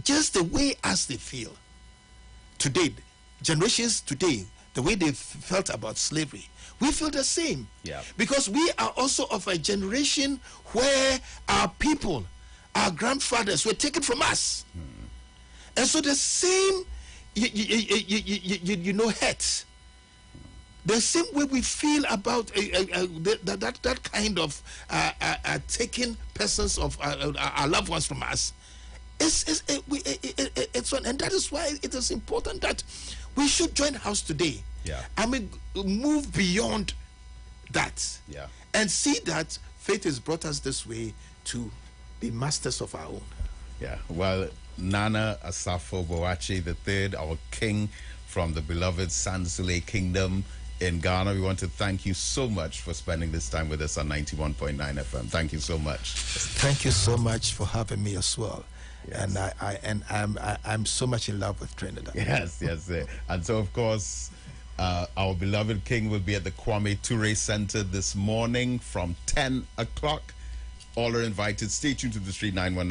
just the way as they feel today, generations today, the way they felt about slavery, we feel the same. Because we are also of a generation where our people, our grandfathers were taken from us. And so the same, hurt. The same way we feel about that kind of taking persons of our loved ones from us. It's one, and that is why it is important that we should join house today. I mean, move beyond that. And see that faith has brought us this way to be masters of our own. Well, Nana Asafo Boakye III, our king from the beloved Sansule Kingdom in Ghana, we want to thank you so much for spending this time with us on 91.9 FM. Thank you so much. Thank you so much for having me as well. And I'm so much in love with Trinidad. Yes. And so, of course, our beloved king will be at the Kwame Ture Center this morning from 10 o'clock. All are invited. Stay tuned to the Street 919.